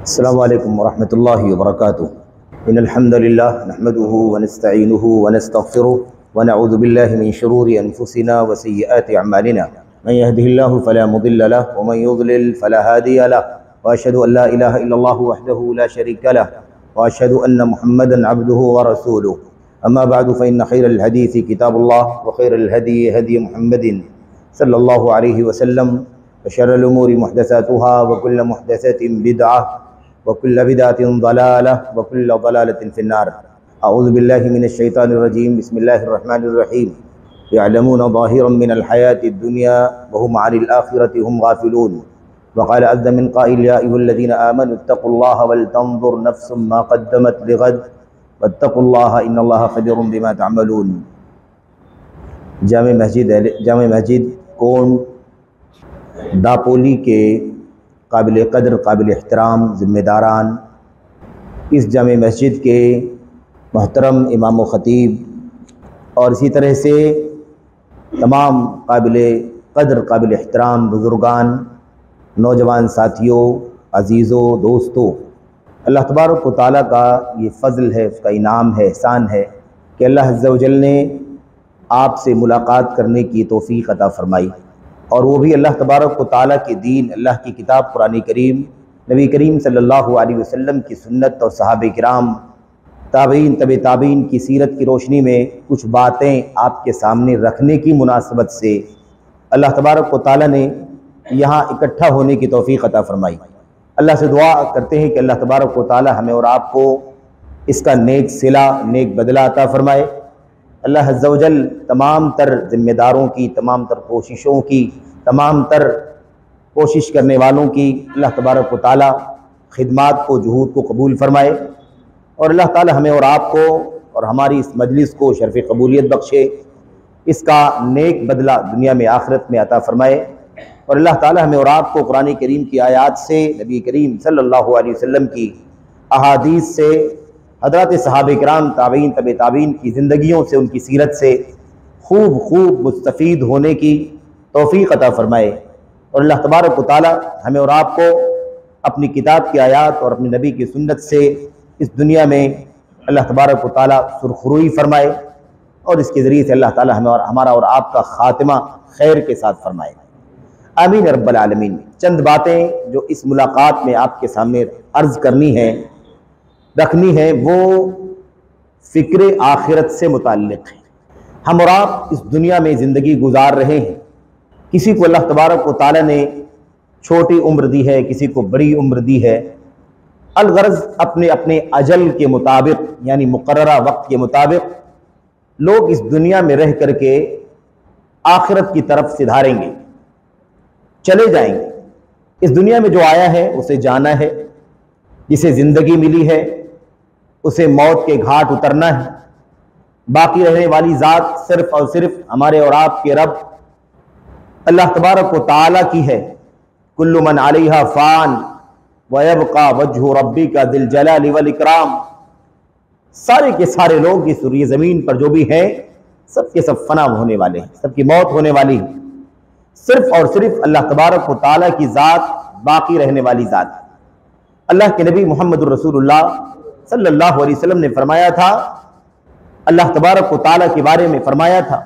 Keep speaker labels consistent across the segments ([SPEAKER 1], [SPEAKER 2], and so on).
[SPEAKER 1] अस्सलामु अलैकुम वरहमतुल्लाहि वबरकातुहू। इन्नल हम्दुलिल्लाह नहमदुहु व नस्तईनुहु व नस्तगफिरुहु व नऊज़ु बिल्लाहि मिन शुरूरि अनफुसिना व सय्यिआति अअमालिना। मन यहदिहिल्लाहु फला मुदिल्ल लहु व मन युद्लिल फला हादिय लहु व अशहदु अन ला इलाहा इल्लल्लाहु वहदहु ला शरीका लहु व अशहदु अन्न मुहम्मदन अब्दुहु व रसूलुहु। अम्मा बअदु फ़इन्न खैरल हदीसी किताबुल्लाह व खैरल हदी हदी मुहम्मदिन सल्लल्लाहु अलैहि वसल्लम व शर्रल उमूरि मुहदसातुहा व कुल्लु मुहदसतिन बिदअह वकुल्ल बिदअतिन ज़लालह वकुल्ल ज़लालतिन फ़िन्नार। अऊज़ु बिल्लाहि मिनश शैतानिर रजीम। बिस्मिल्लाहिर रहमानिर रहीम। यअलमूना ज़ाहिरम मिनल हयातिद दुनिया व हुम अनिल आखिरति हुम गाफ़िलून। वक़ाल अज़्ज़ मिन क़ाइल या अय्युहल्लज़ीना आमनू इत्तक़ुल्लाह वलतंज़ुर नफ़्सुम मा क़द्दमत लिग़द वत्तक़ुल्लाह इन्नल्लाह ख़बीरुम बिमा तअमलून। जामे मस्जिद कोंड दापोली के काबिल क़द्र काबिल एहतराम ज़िम्मेदारान, इस जामे मस्जिद के मोहतरम इमाम व ख़तीब और इसी तरह से तमाम काबिल क़द्र काबिल एहतराम बुज़ुर्गान, नौजवान साथियों, अज़ीज़ों, दोस्तों, अल्लाह तबारक व तआला का ये फ़ज़ल है, उसका इनाम है, एहसान है कि अल्लाह अज़्ज़ व जल ने आपसे मुलाकात करने की तौफ़ीक़ अता फ़रमाई, और वो भी अल्लाह तबारक व तआला के दीन, अल्लाह की किताब कुरान करीम, नबी करीम सल्लल्लाहु अलैहि वसल्लम की सुन्नत और सहाबे किराम, ताबईन तबे ताबईन की सीरत की रोशनी में कुछ बातें आपके सामने रखने की मुनासबत से अल्लाह तबारक व तआला ने यहाँ इकट्ठा होने की तौफ़ीक़ अता फ़रमाई। अल्लाह से दुआ करते हैं कि अल्लाह तबारक व तआला हमें और आपको इसका नेक सिला, नेक बदला अता फ़रमाए। अल्लाह अज़्ज़ व जल तमाम तर ज़िम्मेदारों की, तमाम तर कोशिशों की, तमाम तर कोशिश करने वालों की अल्लाह तबारक व तआला खिदमात को, जुहूद को कबूल फ़रमाए, और अल्लाह ताला हमें और आपको और हमारी इस मजलिस को शर्फ़ कबूलियत बख्शे, इसका नेक बदला दुनिया में आखिरत में अता फ़रमाए, और अल्लाह ताला हमें और आपको कुरान करीम की आयात से, नबी करीम सल्लल्लाहु अलैहि वसल्लम की अहादीस से, हज़रात सहाबे किराम, ताबईन तबे ताबईन की ज़िंदगियों से, उनकी सीरत से खूब मुस्तफ़ीद होने की तौफ़ीक़ अता फ़रमाए, और अल्लाह तबारक व तआला हमें और आपको अपनी किताब की आयात और अपने नबी की सुन्नत से इस दुनिया में अल्लाह तबारक व तआला सुरखरुई फ़रमाए, और इसके ज़रिए से अल्लाह ताला हमारा और आपका ख़ातिमा खैर के साथ फ़रमाए। आमीन रब्बल आलमीन। चंद बातें जो इस मुलाकात में आपके सामने अर्ज़ करनी है, रखनी है, वो फ़िक्र आखिरत से मुताल्लिक़ है। हम और आप इस दुनिया में ज़िंदगी गुजार रहे हैं। किसी को अल्लाह तबारक व तआला ने छोटी उम्र दी है, किसी को बड़ी उम्र दी है। अलगर्ज़ अपने अपने अजल के मुताबिक, यानी मुकर्ररा वक्त के मुताबिक लोग इस दुनिया में रह करके आखिरत की तरफ सिधारेंगे, चले जाएंगे। इस दुनिया में जो आया है उसे जाना है, जिसे ज़िंदगी मिली है उसे मौत के घाट उतरना है। बाकी रहने वाली ज़ात सिर्फ़ और सिर्फ हमारे और आपके रब अल्लाह तबारक व तआला की है। कुल्लु मन अलैहा फ़ान व यबक़ा वज्हु रब्बिका ज़िल जलाली वल इकराम। सारे के सारे लोग इस ज़मीन पर जो भी हैं, सब के सब फना होने वाले हैं, सबकी मौत होने वाली है। सिर्फ और सिर्फ अल्लाह तबारक व तआला की ज़ात बाकी रहने वाली ज़ात है। अल्लाह के नबी मुहम्मदुर रसूलुल्लाह सल्लल्लाहु अलैहि वसल्लम ने फरमाया था, अल्लाह तबारक व तआला के बारे में फरमाया था,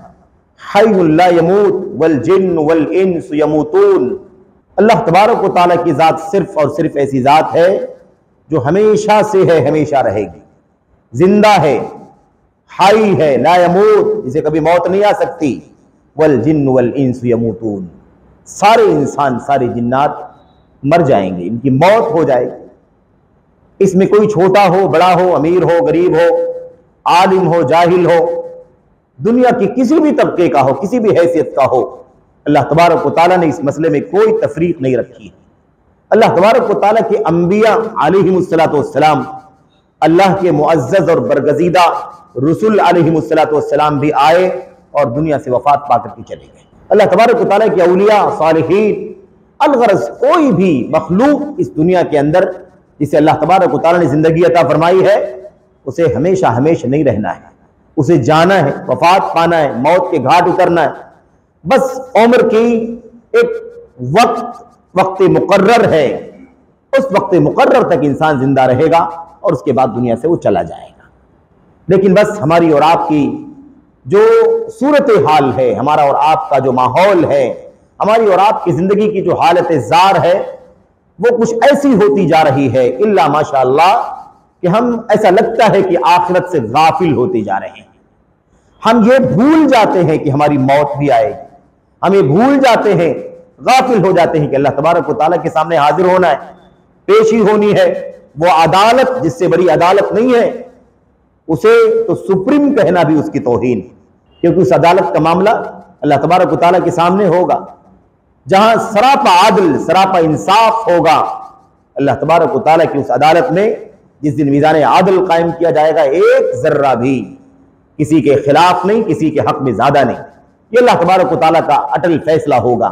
[SPEAKER 1] हय्युल ला यमूत वल जिन्न वल इंस यमूतून। अल्लाह तबारक व तआला की ज़ात सिर्फ और सिर्फ ऐसी ज़ात है जो हमेशा से है, हमेशा रहेगी, जिंदा है, हाई है, ला यमूत, जिसे कभी मौत नहीं आ सकती। वल जिन्न वल इंस यमूतून, सारे इंसान, सारे जिन्नात मर जाएंगे, इनकी मौत हो जाएगी। इसमें कोई छोटा हो, बड़ा हो, अमीर हो, गरीब हो, आलिम हो, जाहिल हो, दुनिया की किसी भी तबके का हो, किसी भी हैसियत का हो, अल्लाह तबारक व तआला ने इस मसले में कोई तफरीक नहीं रखी है। अल्लाह तबारक व तआला के अंबिया अलैहिमुस्सलातु वस्सलाम, अल्लाह के मुअज़्ज़ज़ और बरगज़ीदा रसूल अलैहिमुस्सलातु वस्सलाम भी आए और दुनिया से वफात पाकर के चले गए। अल्लाह तबारक व तआला के औलिया, सालिहीन, अलगरज कोई भी मखलूक इस दुनिया के अंदर जिसे अल्लाह तबारक व तआला ने ज़िंदगी अता फरमाई है, उसे हमेशा हमेशा नहीं रहना है, उसे जाना है, वफात पाना है, मौत के घाट उतरना है। बस उम्र की एक वक्त मुकर्रर है, उस वक्त मुकर्रर तक इंसान जिंदा रहेगा और उसके बाद दुनिया से वो चला जाएगा। लेकिन बस हमारी और आपकी जो सूरत हाल है, हमारा और आपका जो माहौल है, हमारी और आपकी जिंदगी की जो हालत जार है, वो कुछ ऐसी होती जा रही है इल्ला माशाअल्लाह कि हम ऐसा लगता है कि आखिरत से गाफिल होते जा रहे हैं। हम ये भूल जाते हैं कि हमारी मौत भी आएगी, हम ये भूल जाते हैं, गाफिल हो जाते हैं कि अल्लाह तबारक व तआला के सामने हाजिर होना है, पेशी होनी है। वो अदालत जिससे बड़ी अदालत नहीं है, उसे तो सुप्रीम कहना भी उसकी तौहीन, क्योंकि उस अदालत का मामला अल्लाह तबारक व तआला के सामने होगा, जहां सरापा आदल, सरापा इंसाफ होगा। अल्लाह तबारक व तआला की उस अदालत में जिस दिन मीज़ान आदल कायम किया जाएगा, एक जर्रा भी किसी के खिलाफ नहीं, किसी के हक में ज्यादा नहीं, ये अल्लाह तबारक व तआला का अटल फैसला होगा।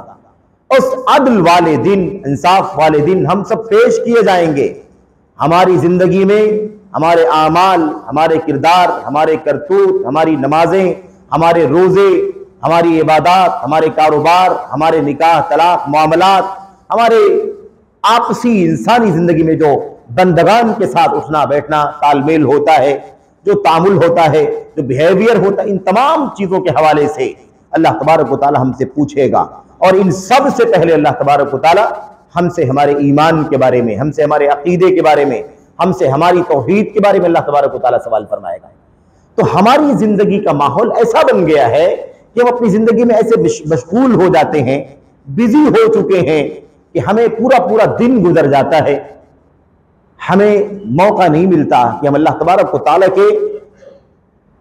[SPEAKER 1] उस अदल वाले दिन, इंसाफ वाले दिन हम सब पेश किए जाएंगे। हमारी जिंदगी में हमारे आमाल, हमारे किरदार, हमारे करतूत, हमारी नमाजें, हमारे रोजे, हमारी इबादत, हमारे कारोबार, हमारे निकाह तलाक मामलात, हमारे आपसी इंसानी जिंदगी में जो बंदगान के साथ उठना बैठना तालमेल होता है, जो तामुल होता है, जो बिहेवियर होता है, इन तमाम चीजों के हवाले से अल्लाह तबारक व तआला हमसे पूछेगा। और इन सब से पहले अल्लाह तबारक व तआला हमसे हमारे ईमान के बारे में, हमसे हमारे अकीदे के बारे में, हमसे हमारी तौहीद के बारे में अल्लाह तबारक व तआला सवाल फरमाएगा। तो हमारी जिंदगी का माहौल ऐसा बन गया है कि हम अपनी जिंदगी में ऐसे मशगूल हो जाते हैं, बिजी हो चुके हैं कि हमें पूरा पूरा दिन गुजर जाता है, हमें मौका नहीं मिलता कि हम अल्लाह तबारक व तआला के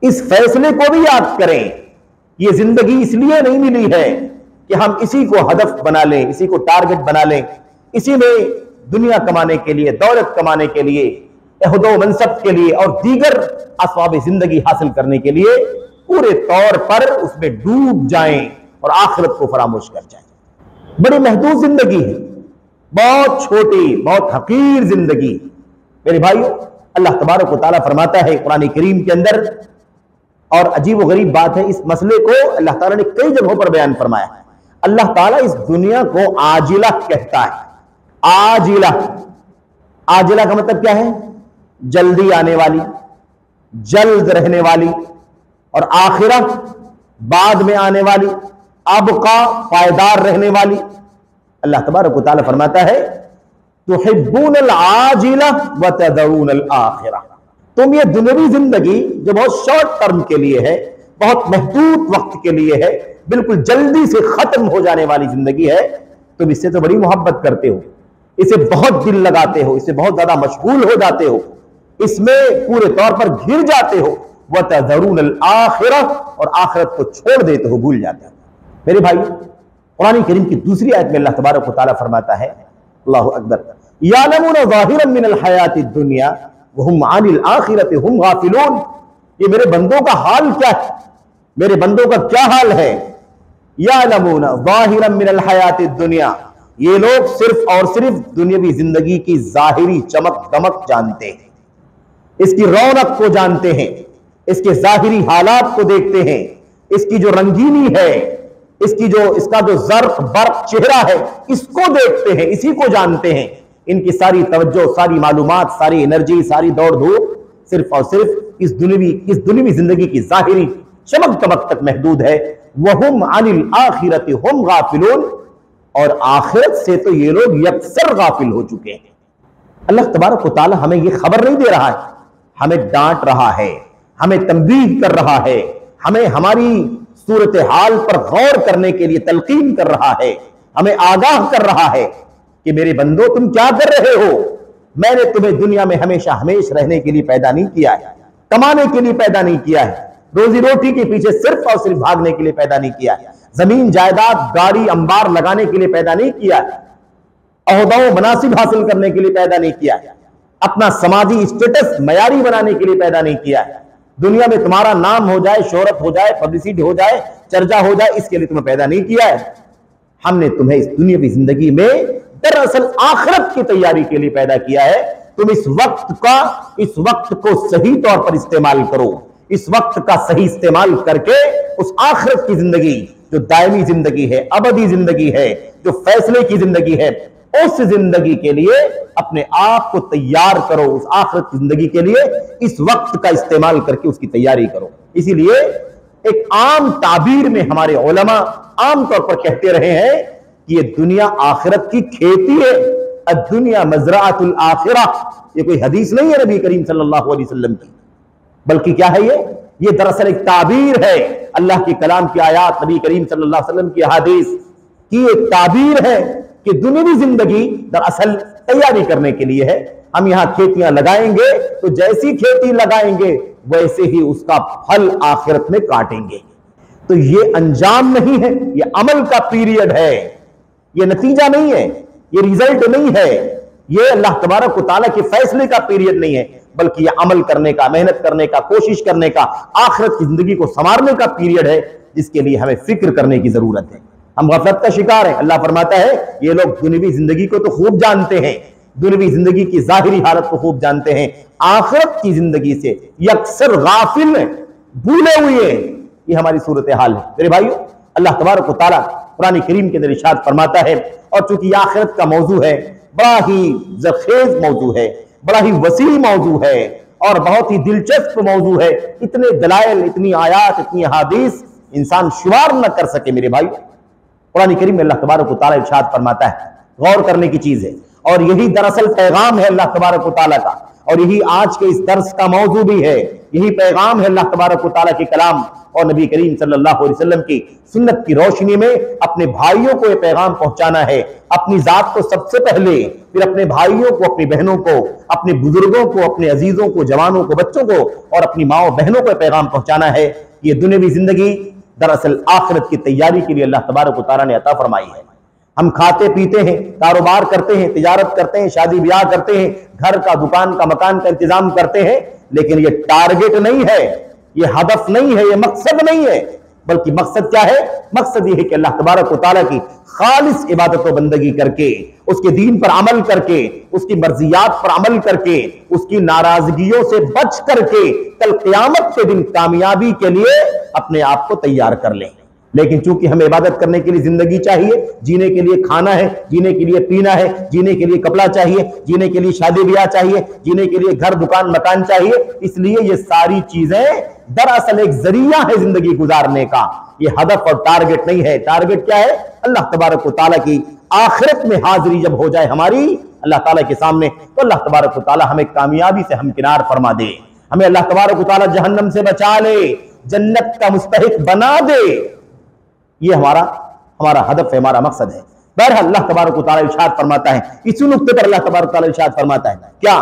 [SPEAKER 1] इस फैसले को भी याद करें। ये जिंदगी इसलिए नहीं मिली है कि हम इसी को हदफ बना लें, इसी को टारगेट बना लें, इसी में दुनिया कमाने के लिए, दौलत कमाने के लिए, अहदो मनसब के लिए और दीगर असबाब जिंदगी हासिल करने के लिए पूरे तौर पर उसमें डूब जाएं और आखिरत को फरामोश कर जाएं। बड़ी महदूद जिंदगी है, बहुत छोटी, बहुत हकीर जिंदगी। मेरे भाइयों, अल्लाह तबारक व तआला फरमाता है कुरान करीम के अंदर, और अजीब व गरीब बात है, इस मसले को अल्लाह ताला ने कई जगहों पर बयान फरमाया है। अल्लाह ताला इस दुनिया को आजिला कहता है। आजिला, आजिला का मतलब क्या है? जल्दी आने वाली, जल्द रहने वाली, और आखिरा बाद में आने वाली, अब का पायदार रहने वाली। अल्लाह तबारक व तआला फरमाता है तुहिब्बूनल आजिला व तदऊनल आखिरा, तुम ये दुनियावी जिंदगी जो बहुत शॉर्ट टर्म के लिए है, बहुत महदूद वक्त के लिए है, बिल्कुल जल्दी से खत्म हो जाने वाली जिंदगी है, तुम इससे तो बड़ी मोहब्बत करते हो, इसे बहुत दिल लगाते हो, इससे बहुत ज्यादा मशगूल हो जाते हो, इसमें पूरे तौर पर घिर जाते हो। व तज़रूनल आखिरा, और आखिरत को छोड़ देते हो, भूल जाते हो। मेरे भाई, कुरान करीम की दूसरी आयत में अल्लाह तबारक व तआला फरमाता है, अल्लाहु अकबर, यालमून ज़ाहिरन मिनल हयातिद दुनिया व हुम अनिल आखिरति हुम गाफिलून। ये मेरे बंदों का हाल क्या है? मेरे बंदों का क्या हाल है? यालमून ज़ाहिरन मिनल हयातिद दुनिया, ये लोग सिर्फ और सिर्फ दुनियावी जिंदगी की जाहिरी चमक दमक जानते हैं, इसकी रौनक को जानते हैं, इसके जाहिरी हालात को देखते हैं, इसकी जो रंगीनी है, इसका जो जर्क बर्क चेहरा है, इसको देखते हैं, इसी को जानते हैं। इनकी सारी तवज्जो, सारी मालूमात, सारी एनर्जी, सारी दौड़ धूप सिर्फ और सिर्फ इस दुनियावी जिंदगी की जाहिरी चमक दमक तक महदूद है। वहुम अनिल आखिरति हुम गाफिलून, और आखिरत से तो ये लोग यकसर गाफिल हो चुके हैं। अल्लाह तबारक व तआला हमें ये खबर नहीं दे रहा है, हमें डांट रहा है, हमें तंबीह कर रहा है, हमें हमारी सूरत हाल पर गौर करने के लिए तलकीन कर रहा है, हमें आगाह कर रहा है कि मेरे बंदो तुम क्या कर रहे हो? मैंने तुम्हें दुनिया में हमेशा हमेश रहने के लिए पैदा नहीं किया है, कमाने के लिए पैदा नहीं किया है, रोजी रोटी के पीछे सिर्फ और सिर्फ भागने के लिए पैदा नहीं किया है, जमीन जायदाद गाड़ी अंबार लगाने के लिए पैदा नहीं किया है, अहदाओं मनासिब हासिल करने के लिए पैदा नहीं किया है, अपना समाजी स्टेटस मयारी बनाने के लिए पैदा नहीं किया है, दुनिया में तुम्हारा नाम हो जाए, शोहरत हो जाए, पब्लिसिटी हो जाए, चर्चा हो जाए, इसके लिए तुम्हें पैदा नहीं किया है। हमने तुम्हें इस दुनियावी जिंदगी में दरअसल आखिरत की तैयारी के लिए पैदा किया है। तुम इस वक्त को सही तौर पर इस्तेमाल करो, इस वक्त का सही इस्तेमाल करके उस आखिरत की जिंदगी जो दायमी जिंदगी है, अबदी जिंदगी है, जो फैसले की जिंदगी है, उस जिंदगी के लिए अपने आप को तैयार करो, उस आखिरत की जिंदगी के लिए इस वक्त का इस्तेमाल करके उसकी तैयारी करो। इसीलिए एक आम ताबीर में हमारे उलमा आमतौर पर कहते रहे हैं कि ये दुनिया आखिरत की खेती है, दुनिया मजराअतुल आखिरा। ये कोई हदीस नहीं है नबी करीम सल्लल्लाहु अलैहि वसल्लम की, बल्कि क्या है ये दरअसल एक ताबीर है, अल्लाह के कलाम की आयात, नबी करीम सल्लल्लाहु अलैहि वसल्लम की हदीस की एक ताबीर है कि दुनियावी जिंदगी दरअसल तैयारी करने के लिए है। हम यहां खेतियां लगाएंगे तो जैसी खेती लगाएंगे वैसे ही उसका फल आखिरत में काटेंगे। तो ये अंजाम नहीं है, ये अमल का पीरियड है, ये नतीजा नहीं है, ये रिजल्ट नहीं है, ये अल्लाह तबारक व तआला के फैसले का पीरियड नहीं है, बल्कि ये अमल करने का, मेहनत करने का, कोशिश करने का, आखिरत की जिंदगी को संवारने का पीरियड है, जिसके लिए हमें फिक्र करने की जरूरत है। हम गफलत का शिकार है। अल्लाह फरमाता है ये लोग दुनियावी जिंदगी को तो खूब जानते हैं, दुनियावी जिंदगी की जाहिरी हालत को खूब जानते हैं, आखिरत की जिंदगी से यकसर गाफिल हैं, भूले हुए हैं। ये हमारी सूरत हाल है मेरे भाइयों। अल्लाह तबारक व तआला कुरान करीम के अंदर इरशाद फरमाता है, और चूंकि आखिरत का मौजू है, बड़ा ही जखेज मौजू है, बड़ा ही वसी मौजू है और बहुत ही दिलचस्प मौजू है, इतने दलाइल, इतनी आयात, इतनी अहादीस इंसान शुमार न कर सके मेरे भाई। कुरान करीम में अल्लाह तबारक व तआला इरशाद फरमाता है, गौर करने की चीज है, और यही दरअसल पैगाम है अल्लाह तबारक व तआला का, और यही आज के इस दर्स का मौजू भी है। यही पैगाम है अल्लाह तबारक व तआला के कलाम और नबी करीम सल्लल्लाहु अलैहि वसल्लम की सुन्नत की रोशनी में अपने भाइयों को यह पैगाम पहुंचाना है, अपनी जात को सबसे पहले, फिर अपने भाइयों को, अपनी बहनों को, अपने बुजुर्गों को, अपने अजीजों को, जवानों को, बच्चों को और अपनी माओ बहनों को पैगाम पहुंचाना है। ये दुनियावी जिंदगी दरअसल आखिरत की तैयारी के लिए अल्लाह तबारक व तआला ने अता फरमाई है। हम खाते पीते हैं, कारोबार करते हैं, तिजारत करते हैं, शादी ब्याह करते हैं, घर का, दुकान का, मकान का इंतजाम करते हैं, लेकिन ये टारगेट नहीं है, ये हदफ नहीं है, ये मकसद नहीं है, बल्कि मकसद क्या है? मकसद ये है कि अल्लाह तबारक व तआला की खालिस इबादत व बंदगी करके, उसके दीन पर अमल करके, उसकी मर्जियात पर अमल करके, उसकी नाराजगियों से बच करके कल क़यामत के दिन कामयाबी के लिए अपने आप को तैयार कर लें। लेकिन चूंकि हमें इबादत करने के लिए जिंदगी चाहिए, जीने के लिए खाना है, जीने के लिए पीना है, जीने के लिए कपड़ा चाहिए, जीने के लिए शादी ब्याह चाहिए, जीने के लिए घर, दुकान, मकान चाहिए, इसलिए ये सारी चीजें दरअसल एक जरिया है जिंदगी गुजारने का, ये हदफ और टारगेट नहीं है। टारगेट क्या है? अल्लाह तबारक व तआला की आखिरत में हाजिरी जब हो जाए हमारी अल्लाह ताला के सामने, तो अल्लाह तबारक व तआला हमें कामयाबी से हमकिनार फरमा दे, हमें अल्लाह तबारक व तआला जहन्नम से बचा ले, जन्नत का मुस्तहिक बना दे। ये हमारा हदफ है, हमारा मकसद है। बहरहाल अल्लाह तबारक व तआला इरशाद फरमाता है, इसी नुक्ते पर अल्लाह तबारक व तआला इरशाद फरमाता है क्या?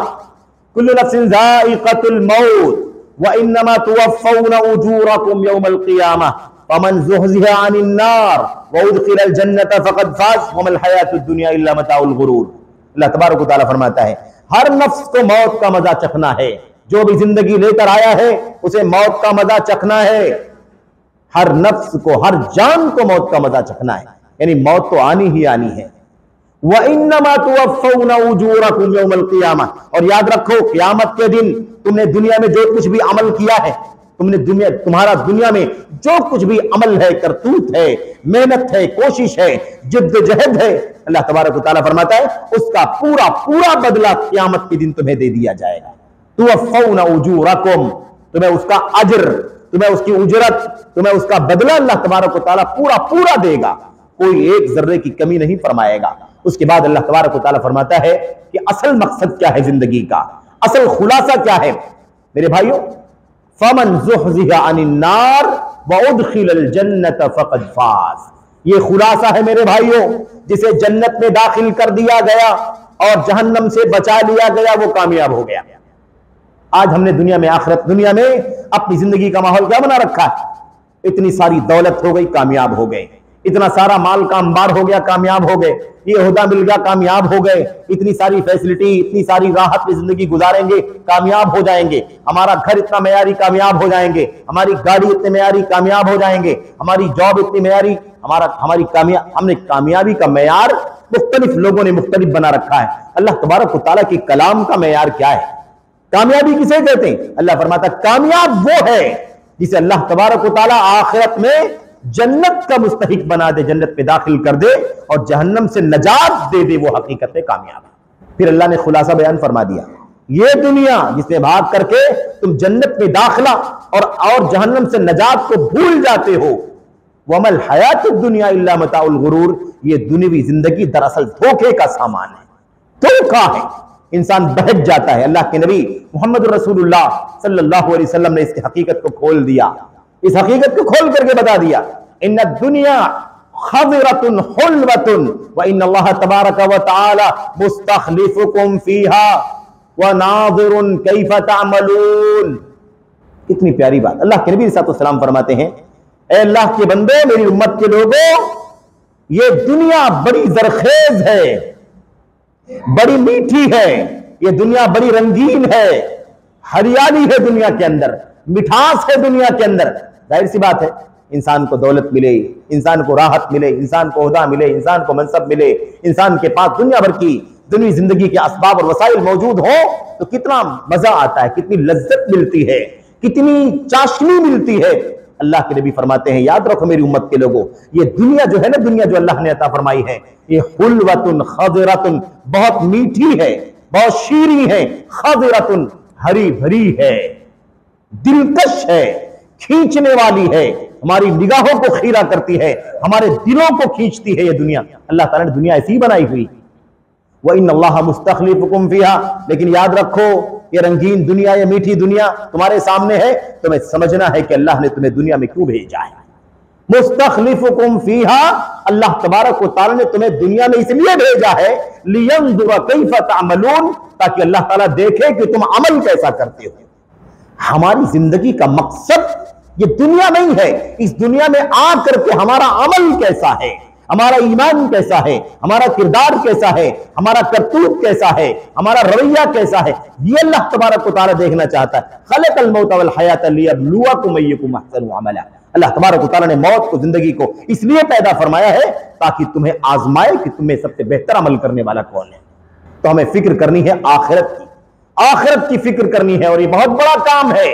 [SPEAKER 1] कुल्लु नफ्सिन ज़ाइक़तुल मौत व इन्नमा तुवफ़्फ़ौना उजूरकुम यौमल क़ियामह फमन ज़ुहज़िहा अनिन नार व उदख़िलल जन्नत फ़क़द फ़ाज़ वमल हयातुद दुनिया इल्ला मताउल गुरूर। अल्लाह तबारक व तआला फरमाता है, हर नफ्स को मौत का मजा चखना है, जो भी जिंदगी लेकर आया है उसे मौत का मजा चखना है। हर नफ्स को, हर जान को मौत का मजा चखना है, यानी मौत तो आनी ही आनी है। व इन्नमा तुवफ़्फ़ौना उजूरकुम यौमल क़ियामह, और याद रखो क़यामत के दिन तुमने दुनिया में जो कुछ भी अमल किया है, तुम्हारा दुनिया में जो कुछ भी अमल है, करतूत है, मेहनत है, कोशिश है, जिद्दोजहद है, अल्लाह तबारक व तआला फरमाता है उसका पूरा पूरा बदला क़यामत के दिन तुम्हें दे दिया जाएगा। तुवफ़्फ़ौना उजूरकुम, तुम्हें उसका अज्र, तुम्हें उसकी उजरत, तुम्हें उसका बदला अल्लाह तबारक व तआला पूरा पूरा देगा, कोई एक जर्रे की कमी नहीं फरमाएगा। उसके बाद अल्लाह तबारक व तआला फरमाता है कि असल मकसद क्या है जिंदगी का, असल खुलासा क्या है मेरे भाइयों? फमन ज़ुहज़िहा अनिन नार व उदख़िलल जन्नत फ़क़द फ़ाज़। ये खुलासा है मेरे भाइयों, जिसे जन्नत में दाखिल कर दिया गया और जहन्नम से बचा लिया गया वो कामयाब हो गया। आज हमने दुनिया में, आखिरत दुनिया में अपनी जिंदगी का माहौल क्या बना रखा है? इतनी सारी दौलत हो गई, कामयाब हो गए, इतना सारा माल का अंबार हो गया, कामयाब हो गए, ये ओहदा मिल गया, कामयाब हो गए, इतनी सारी फैसिलिटी, इतनी सारी राहत में जिंदगी गुजारेंगे, कामयाब हो जाएंगे, हमारा घर इतना मेयारी, कामयाब हो जाएंगे, हमारी गाड़ी इतने मेयारी, कामयाब हो जाएंगे, हमारी जॉब इतनी मेयारी, हमने कामयाबी का मेयार मुख्तलिफ लोगों ने मुख्तलिफ बना रखा है। अल्लाह तबारक व तआला के कलाम का मेयार क्या है? कामयाबी किसे कहते हैं? अल्लाह फरमाता कामयाब वो है जिसे अल्लाह तबारक व तआला आखिरत में जन्नत का मुस्तहिक बना दे, जन्नत में दाखिल कर दे और जहन्नम से नजात दे दे, वो हकीकत में कामयाब है। फिर अल्लाह ने खुलासा बयान फरमा दिया, ये दुनिया जिसमें भाग करके तुम जन्नत में दाखिला और जहन्नम से नजात को भूल जाते हो, वमल हयात दुनिया इल्ला मताउल गुरूर, ये दुनियावी जिंदगी दरअसल धोखे का सामान है, धोखा है, इंसान बहक जाता है। अल्लाह के नबी मोहम्मद रसूलुल्लाह सल्लल्लाहु अलैहि वसल्लम ने इसकी हकीकत को खोल दिया, इस हकीकत को खोल करके बता दिया, इन्ना दुनिया खज़रतुन हुल्वतुन व इन्नल्लाह तबारक व तआला मुस्तखलिफुकुम फीहा व नाज़िरुन कैफ़ तअमलून। कितनी प्यारी बात। अल्लाह के नबी सल्लल्लाहु अलैहि वसल्लम फरमाते हैं, ए अल्लाह के बंदे, मेरी उम्मत के लोगों, ये दुनिया बड़ी जरखेज है, बड़ी मीठी है, ये दुनिया बड़ी रंगीन है, हरियाली है दुनिया के अंदर, मिठास है दुनिया के अंदर। जाहिर सी बात है, इंसान को दौलत मिले, इंसान को राहत मिले, इंसान को ओहदा मिले, इंसान को मनसब मिले, इंसान के पास दुनिया भर की दुनिया जिंदगी के असबाब और वसाइल मौजूद हो तो कितना मजा आता है, कितनी लज्जत मिलती है, कितनी चाशनी मिलती है। अल्लाह के नबी फरमाते हैं, याद रखो मेरी उम्मत के लोगों, ये दुनिया जो है ना, दुनिया जो अल्लाह ने अता फरमाई है, ये हुल्वतुन खज़रतुन, बहुत मीठी है, बहुत शीरी है, खज़रतुन, हरी भरी है, दिलकश है, खींचने वाली है, हमारी निगाहों को खीरा करती है, हमारे दिलों को खींचती है ये दुनिया। अल्लाह ताला ने दुनिया ऐसी बनाई हुई। व इन्नल्लाह मुस्तखलिफुकुम फीहा, लेकिन याद रखो, ये रंगीन दुनिया, ये मीठी दुनिया तुम्हारे सामने है, तुम्हें समझना है कि अल्लाह ने तुम्हें दुनिया में क्यों भेजा है। मुस्तखलिफुकुम फीहा, अल्लाह तबारक व तआला ने तुम्हें दुनिया में इसलिए भेजा है, लियंजुरा कैफ़ तअमलून, ताकि अल्लाह ताला देखे कि तुम अमल कैसा करते हो। हमारी जिंदगी का मकसद ये दुनिया नहीं है, इस दुनिया में आकर के हमारा अमल कैसा है, हमारा ईमान कैसा है, हमारा किरदार कैसा है, हमारा करतूत कैसा है, हमारा रवैया कैसा है, ये अल्लाह तबारक व तआला देखना चाहता है। खलक़ल मौत वल हयात लियब्लुवकुम अय्युकुम अहसनु अमला। अल्लाह तबारक व तआला ने मौत को, जिंदगी को इसलिए पैदा फरमाया है ताकि तुम्हें आजमाए कि तुम्हें सबसे बेहतर अमल करने वाला कौन है। तो हमें फिक्र करनी है आखिरत की, आखिरत की फिक्र करनी है, और ये बहुत बड़ा काम है।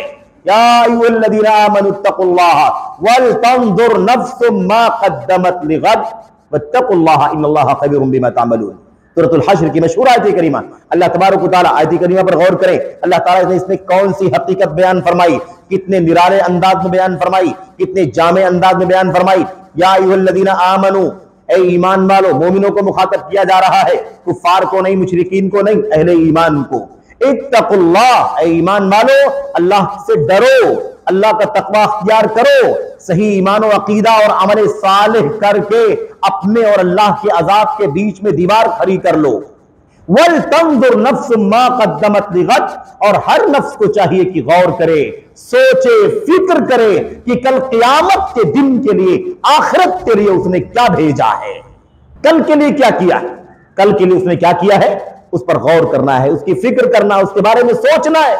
[SPEAKER 1] या अय्युहल्लज़ीना आमनुत्तक़ुल्लाह वल तंज़ुर नफ्सुम मा क़द्दमत लिग़द वत्तक़ुल्लाह इन्नल्लाहा ख़बीरुम बिमा तअमलून। सूरतुल हश्र की मशहूर आयत करीमा, अल्लाह तबारक व तआला आयत करीमा पर गौर करें, अल्लाह ताला ने इसमें कौन सी हकीकत बयान फरमाई, कितने निराले अंदाज में बयान फरमाई, कितने जामे अंदाज में बयान फरमाई। या अय्युहल्लज़ीना आमनू, ए ईमान वालो, मोमिनों को मुखातब किया जा रहा है, कुफ्फार को नहीं, मुशरिकीन को नहीं, अहले ईमान को। इत्तकुल्लाह, ए ईमान वालो, अल्लाह से डरो, अल्लाह का तकवा अख्तियार करो, सही ईमान और अकीदा और अमल सालिह करके अपने और अल्लाह के अजाब के बीच में दीवार खड़ी कर लो। वल तंजुर नफ्सुम मा क़द्दमत लिग़द, और हर नफ्स को चाहिए कि गौर करे, सोचे, फिक्र करे कि कल क़यामत के दिन के लिए, आखिरत के लिए उसने क्या भेजा है, कल के लिए क्या किया है, कल के लिए उसने क्या किया है, उस पर गौर करना है, उसकी फिक्र करना, उसके बारे में सोचना है।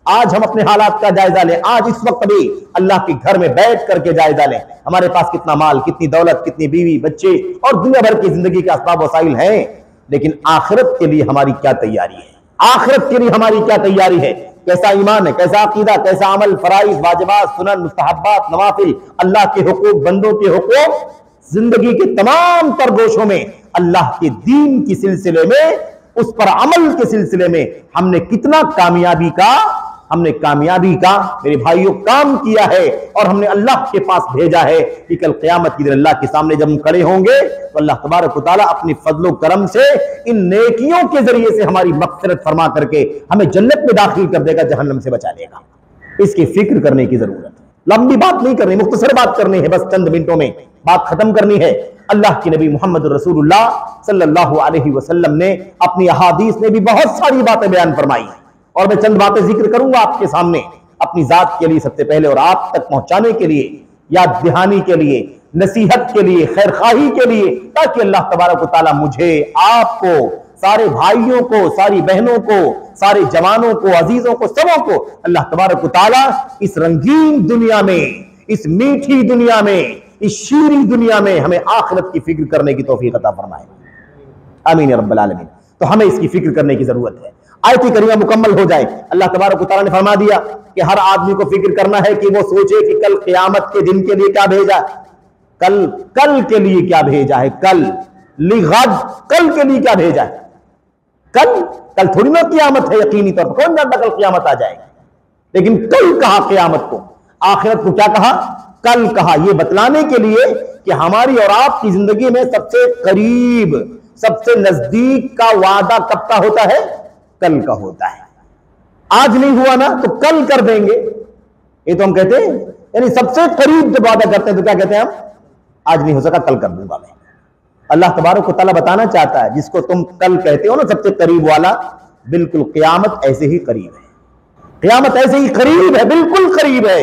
[SPEAKER 1] आज हम अपने हालात का जायजा लें, आज इस वक्त भी अल्लाह के घर में बैठ करके जायजा लें, हमारे पास कितना माल, कितनी दौलत, कितनी बीवी, बच्चे और दुनिया भर की जिंदगी के असबाब वसाइल हैं, लेकिन आखिरत के लिए हमारी क्या तैयारी है, आखिरत के लिए हमारी क्या तैयारी है, कैसा ईमान है, कैसा अकीदा, कैसा अमल, फराइज, वाजिबात, सुनन, मुस्तहब्बात, नवाफिल, अल्लाह के हुकूक, बंदों के हुकूक, जिंदगी के तमाम तर गोशों में अल्लाह के दीन के सिलसिले में, उस पर अमल के सिलसिले में हमने कितना कामयाबी का मेरे भाइयों काम किया है, और हमने अल्लाह के पास भेजा है कि कल क़यामत के दिन अल्लाह के सामने जब हम खड़े होंगे तो अल्लाह तबारक व तआला अपनी फजलो करम से इन नेकियों के जरिए से हमारी मग़फ़िरत फरमा करके हमें जन्नत में दाखिल कर देगा, जहन्नम से बचा लेगा। इसकी फिक्र करने की जरूरत है। लंबी बात नहीं करनी, मुख्तसर बात करनी है, बस चंद मिनटों में बात खत्म करनी है। अल्लाह के नबी मोहम्मद रसूलुल्लाह सल्लल्लाहु अलैहि वसल्लम ने अपनी अहादीस में भी बहुत सारी बातें बयान फरमाई, और मैं चंद बातें जिक्र करूंगा आपके सामने, अपनी जात के लिए सबसे पहले, और आप तक पहुंचाने के लिए, याद दहानी के लिए, नसीहत के लिए, खैरखाही के लिए, ताकि अल्लाह तबारक व तआला मुझे, आपको, सारे भाइयों को, सारी बहनों को, सारे जवानों को, अजीजों को, सबों को अल्लाह तबारक व तआला इस रंगीन दुनिया में, इस मीठी दुनिया में, इस शीरी दुनिया में हमें आखिरत की फिक्र करने की तौफीक अता फरमाए। आमीन या रब्बल आलमीन। तो हमें इसकी फिक्र करने की जरूरत है। आयत करीमा मुकम्मल हो जाए, अल्लाह तबारक व तआला ने फरमा दिया कि हर आदमी को फिक्र करना है कि वो सोचे कि कल क़यामत के दिन के लिए क्या भेजा, कल, कल के लिए क्या भेजा है, कल लिगद, कल के लिए क्या भेजा है, कल, कल थोड़ी ना क़यामत है, यकीनी तौर पर कौन जानता कल क़यामत आ जाएगी, लेकिन कल कहा क़यामत को, आखिरत को क्या कहा, कल कहा, यह बतलाने के लिए कि हमारी और आपकी जिंदगी में सबसे करीब, सबसे नजदीक का वादा कब का होता है, कल का होता है। आज नहीं हुआ ना तो कल कर देंगे, ये तो हम कहते हैं, यानी सबसे करीब जब वादा करते हैं तो क्या कहते हैं हम, आज नहीं हो सका कल कर दूंगा मैं। अल्लाह तबारक व तआला बताना चाहता है जिसको तुम कल कहते हो ना सबसे करीब वाला, बिल्कुल क़यामत ऐसे ही करीब है, क़यामत ऐसे ही करीब है, बिल्कुल करीब है।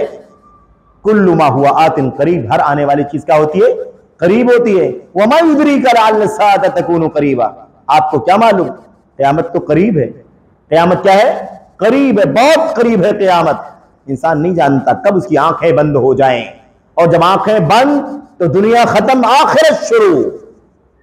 [SPEAKER 1] कुल्लु मा हुआ आतिन करीब, हर आने वाली चीज क्या होती है, करीब होती है। वमा युद्रीका लअल्ल साअत तकूनु करीबा, आपको क्या मालूम क़यामत तो करीब है, क़यामत क्या है, करीब है, बहुत करीब है क़यामत। इंसान नहीं जानता कब उसकी आंखें बंद हो जाएं, और जब आंखें बंद तो दुनिया खत्म, आखिरत शुरू।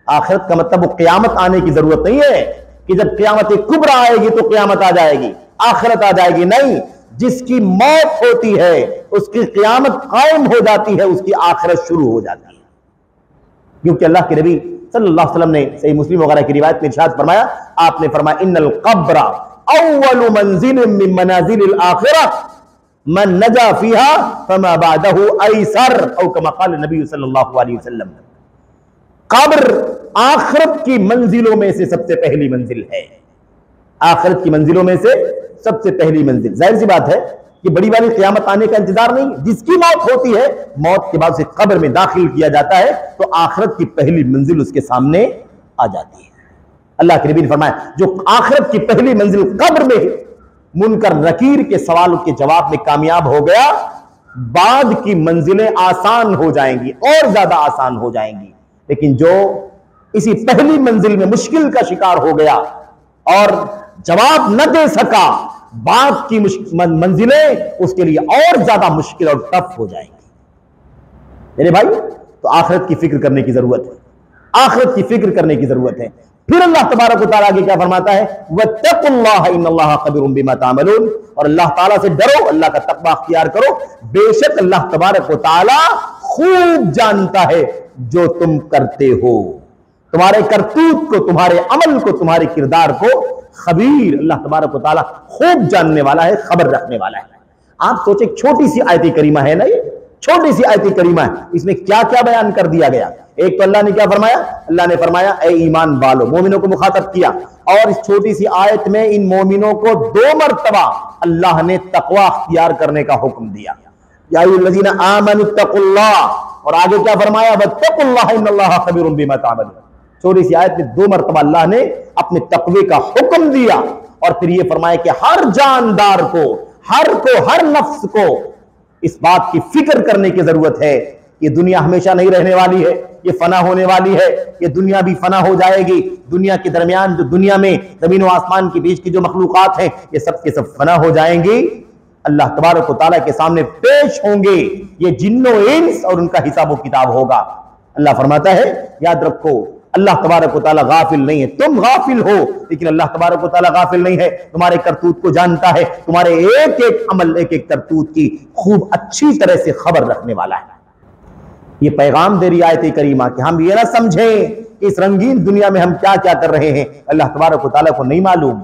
[SPEAKER 1] आखिरत का मतलब वो क़यामत आने की जरूरत नहीं है कि जब क़यामत कुबरा आएगी तो क़यामत आ जाएगी, आखिरत आ जाएगी, नहीं। जिसकी मौत होती है उसकी क़यामत कायम हो जाती है, उसकी आखिरत शुरू हो जाती है। क्योंकि अल्लाह के नबी सल्लल्लाहु अलैहि वसल्लम ने सही मुस्लिम वगैरह की रिवायत में इरशाद फरमाया, आपने फरमाया इन्नल क़ब्र अव्वलु मंज़िलिन मिन मनाज़िलिल आखिरह मन नजा फीहा फमा बादहु अयसर, औ कमा क़ाल नबी सल्लल्लाहु अलैहि वसल्लम। कब्र आखिरत की मंजिलों में से सबसे पहली मंजिल है, आखिरत की मंजिलों में से सबसे पहली मंजिल। जाहिर सी बात है कि बड़ी वाली क़यामत आने का इंतजार नहीं, जिसकी मौत होती है मौत के बाद से कब्र में दाखिल किया जाता है तो आखिरत की पहली मंजिल उसके सामने आ जाती है। अल्लाह के नबी ने फरमाया जो आखिरत की पहली मंजिल कब्र में मुनकर नकीर के सवालों के जवाब में कामयाब हो गया, बाद की मंजिलें आसान हो जाएंगी और ज्यादा आसान हो जाएंगी। लेकिन जो इसी पहली मंजिल में मुश्किल का शिकार हो गया और जवाब न दे सका, बाद की मंजिलें उसके लिए और ज्यादा मुश्किल और टफ हो जाएंगी। मेरे भाई, तो आखिरत की फिक्र करने की जरूरत है, आखिरत की फिक्र करने की जरूरत है। फिर अल्लाह तबारक व तआला आगे क्या फरमाता है, वत्तकुल्लाह इन्नल्लाह खबीरुम बिमा तामलून, और अल्लाह ताला से डरो, अल्लाह का तकवा अख्तियार करो, बेशक अल्लाह तबारक व तआला खूब जानता है जो तुम करते हो, तुम्हारे करतूत को, तुम्हारे अमल को, तुम्हारे किरदार को खबीर, अल्लाह तबारक व तआला खूब जानने वाला है, खबर रखने वाला है। आप सोचे छोटी सी आयत करीमा है ना, ये छोटी सी आयत करीमा है, इसमें क्या क्या बयान कर दिया गया। एक तो अल्लाह ने क्या फरमाया, अल्लाह ने फरमाया ए ईमान वालों, मोमिनों को मुखातब किया, और इस छोटी सी आयत में इन मोमिनों को 2 मरतबा अल्लाह ने तकवा अख्तियार करने का हुक्म दिया, या अय्युहल्लज़ीना आमनुत्तकुल्लाह, और आगे क्या फरमाया, वत्तकुल्लाह इन्नल्लाह खबीरुम बिमा तामलून। छोटी सी आयत में 2 मरतबा अल्लाह ने अपने तकवे का हुक्म दिया, और फिर यह फरमाया कि हर जानदार को, हर नफ्स को इस बात की फिक्र करने की जरूरत है कि दुनिया हमेशा नहीं रहने वाली है, ये फना होने वाली है, ये दुनिया भी फना हो जाएगी। दुनिया के दरमियान, जो दुनिया में जमीन और आसमान के बीच की जो मखलूकात हैं, ये सब के सब फना हो जाएंगी, अल्लाह तबारक व तआला के सामने पेश होंगे ये जिन्नो इंस, और उनका हिसाब किताब होगा। अल्लाह फरमाता है याद रखो, अल्लाह तबारक व तआला गाफिल नहीं है, तुम गाफिल हो, लेकिन अल्लाह तबारक व तआला गाफिल नहीं है, तुम्हारे करतूत को जानता है, तुम्हारे एक एक अमल, एक एक करतूत की खूब अच्छी तरह से खबर रखने वाला है। ये पैगाम दे रही आयत करीमा कि हम ये ना समझें कि इस रंगीन दुनिया में हम क्या क्या कर रहे हैं, अल्लाह तबारक व तआला को नहीं मालूम।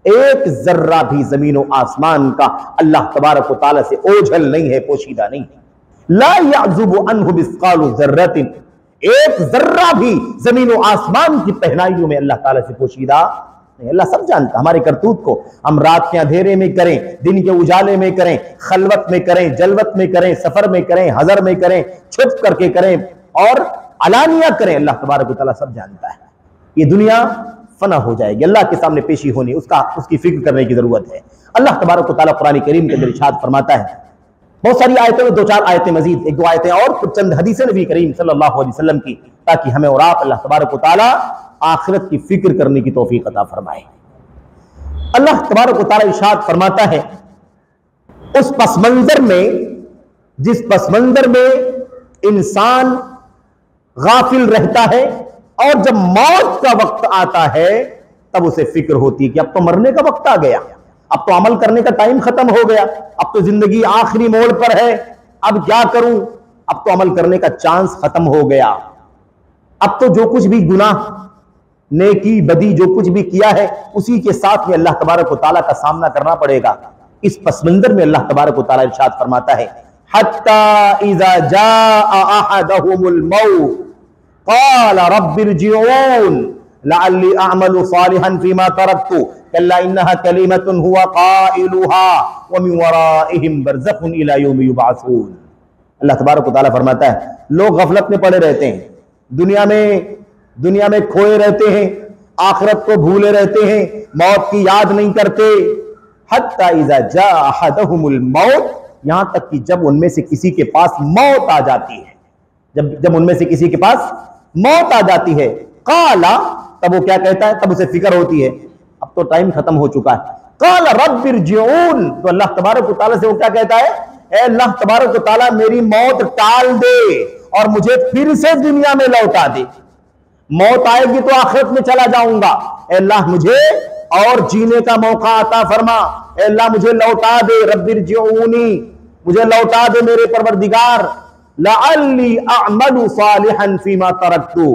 [SPEAKER 1] एक जर्रा भी जमीन और आसमान का अल्लाह तबारक व तआला से ओझल नहीं है, पोशीदा नहीं है। ला यअज़ुबु अन्हु मिस्क़ालु ज़र्रतिन, एक जर्रा भी जमीन और आसमान की पहनाइयों में अल्लाह ताला से पोशीदा नहीं। अल्लाह सब जानता, हमारे करतूत को हम रात के अंधेरे में करें, दिन के उजाले में करें, खलवत में करें, जलवत में करें, सफर में करें, हजर में करें, छुप करके करें और अलानिया करें, अल्लाह तबारक व तआला सब जानता है। ये दुनिया फना हो जाएगी, अल्लाह के सामने पेशी होनी, उसकी फिक्र करने की जरूरत है। अल्लाह तबारक व तआला कुरान करीम के अंदर इरशाद फरमाता है, बहुत सारी आयतें में 2-4 आयतें मजीद, 1-2 आयतें और कुछ चंद हदीसें नबी करीम सल्लल्लाहु अलैहि वसल्लम की, ताकि हमें और आप अल्लाह तबारक व तआला आखिरत की फिक्र करने की तौफीक अता फरमाए। अल्लाह तबारक व तआला इरशाद फरमाता है, उस पस मंजर में, जिस पस मंजर में इंसान गाफिल रहता है और जब मौत का वक्त आता है तब उसे फिक्र होती है कि अब तो मरने का वक्त आ गया, अब तो अमल करने का टाइम खत्म हो गया, अब तो जिंदगी आखिरी मोड़ पर है, अब क्या करूं, अब तो अमल करने का चांस खत्म हो गया। अब तो जो कुछ भी गुनाह, नेकी, बदी जो कुछ भी किया है उसी के साथ में अल्लाह तबारक व तआला का सामना करना पड़ेगा। इस पस मंजर में अल्लाह तबारक व तआला इरशाद फरमाता है, हत्ता इज़ा जाअ अहदहुमुल मौत क़ाल रब्बिरजिऊन लअल्ली अअमलु सालिहन फीमा तरक्तु कल्ला इन्नहा कलिमतुन हुवा क़ाइलुहा व मिन वराइहिम बरज़खुन इला यौमि युबअसून। अल्लाह तबारक व तआला फरमाता है, लोग गफलत में पड़े रहते हैं, दुनिया में खोए रहते हैं, आखिरत को भूले रहते हैं, मौत की याद नहीं करते। हत्ता इज़ा जाअ अहदहुमुल मौत, यहां तक कि जब उनमें से किसी के पास मौत आ जाती है, जब उनमें से किसी के पास मौत आ जाती है, काला, तब वो क्या कहता है, तब उसे फिक्र होती है अब तो टाइम खत्म हो चुका है। काला रब्बिरजिऊन, तो अल्लाह तबारक व तआला से वो क्या कहता है, ए अल्लाह तबारक व तआला मेरी मौत टाल दे और मुझे फिर से दुनिया में लौटा दे। मौत आएगी तो आखिरत में चला जाऊंगा, ए अल्लाह मुझे और जीने का मौका अता फरमा, ए अल्लाह मुझे लौटा दे, रब्बिरजिऊनी, मुझे लौटा दे मेरे परवरदिगार, लअल्ली अअमलु सालिहन फीमा तरक्तु,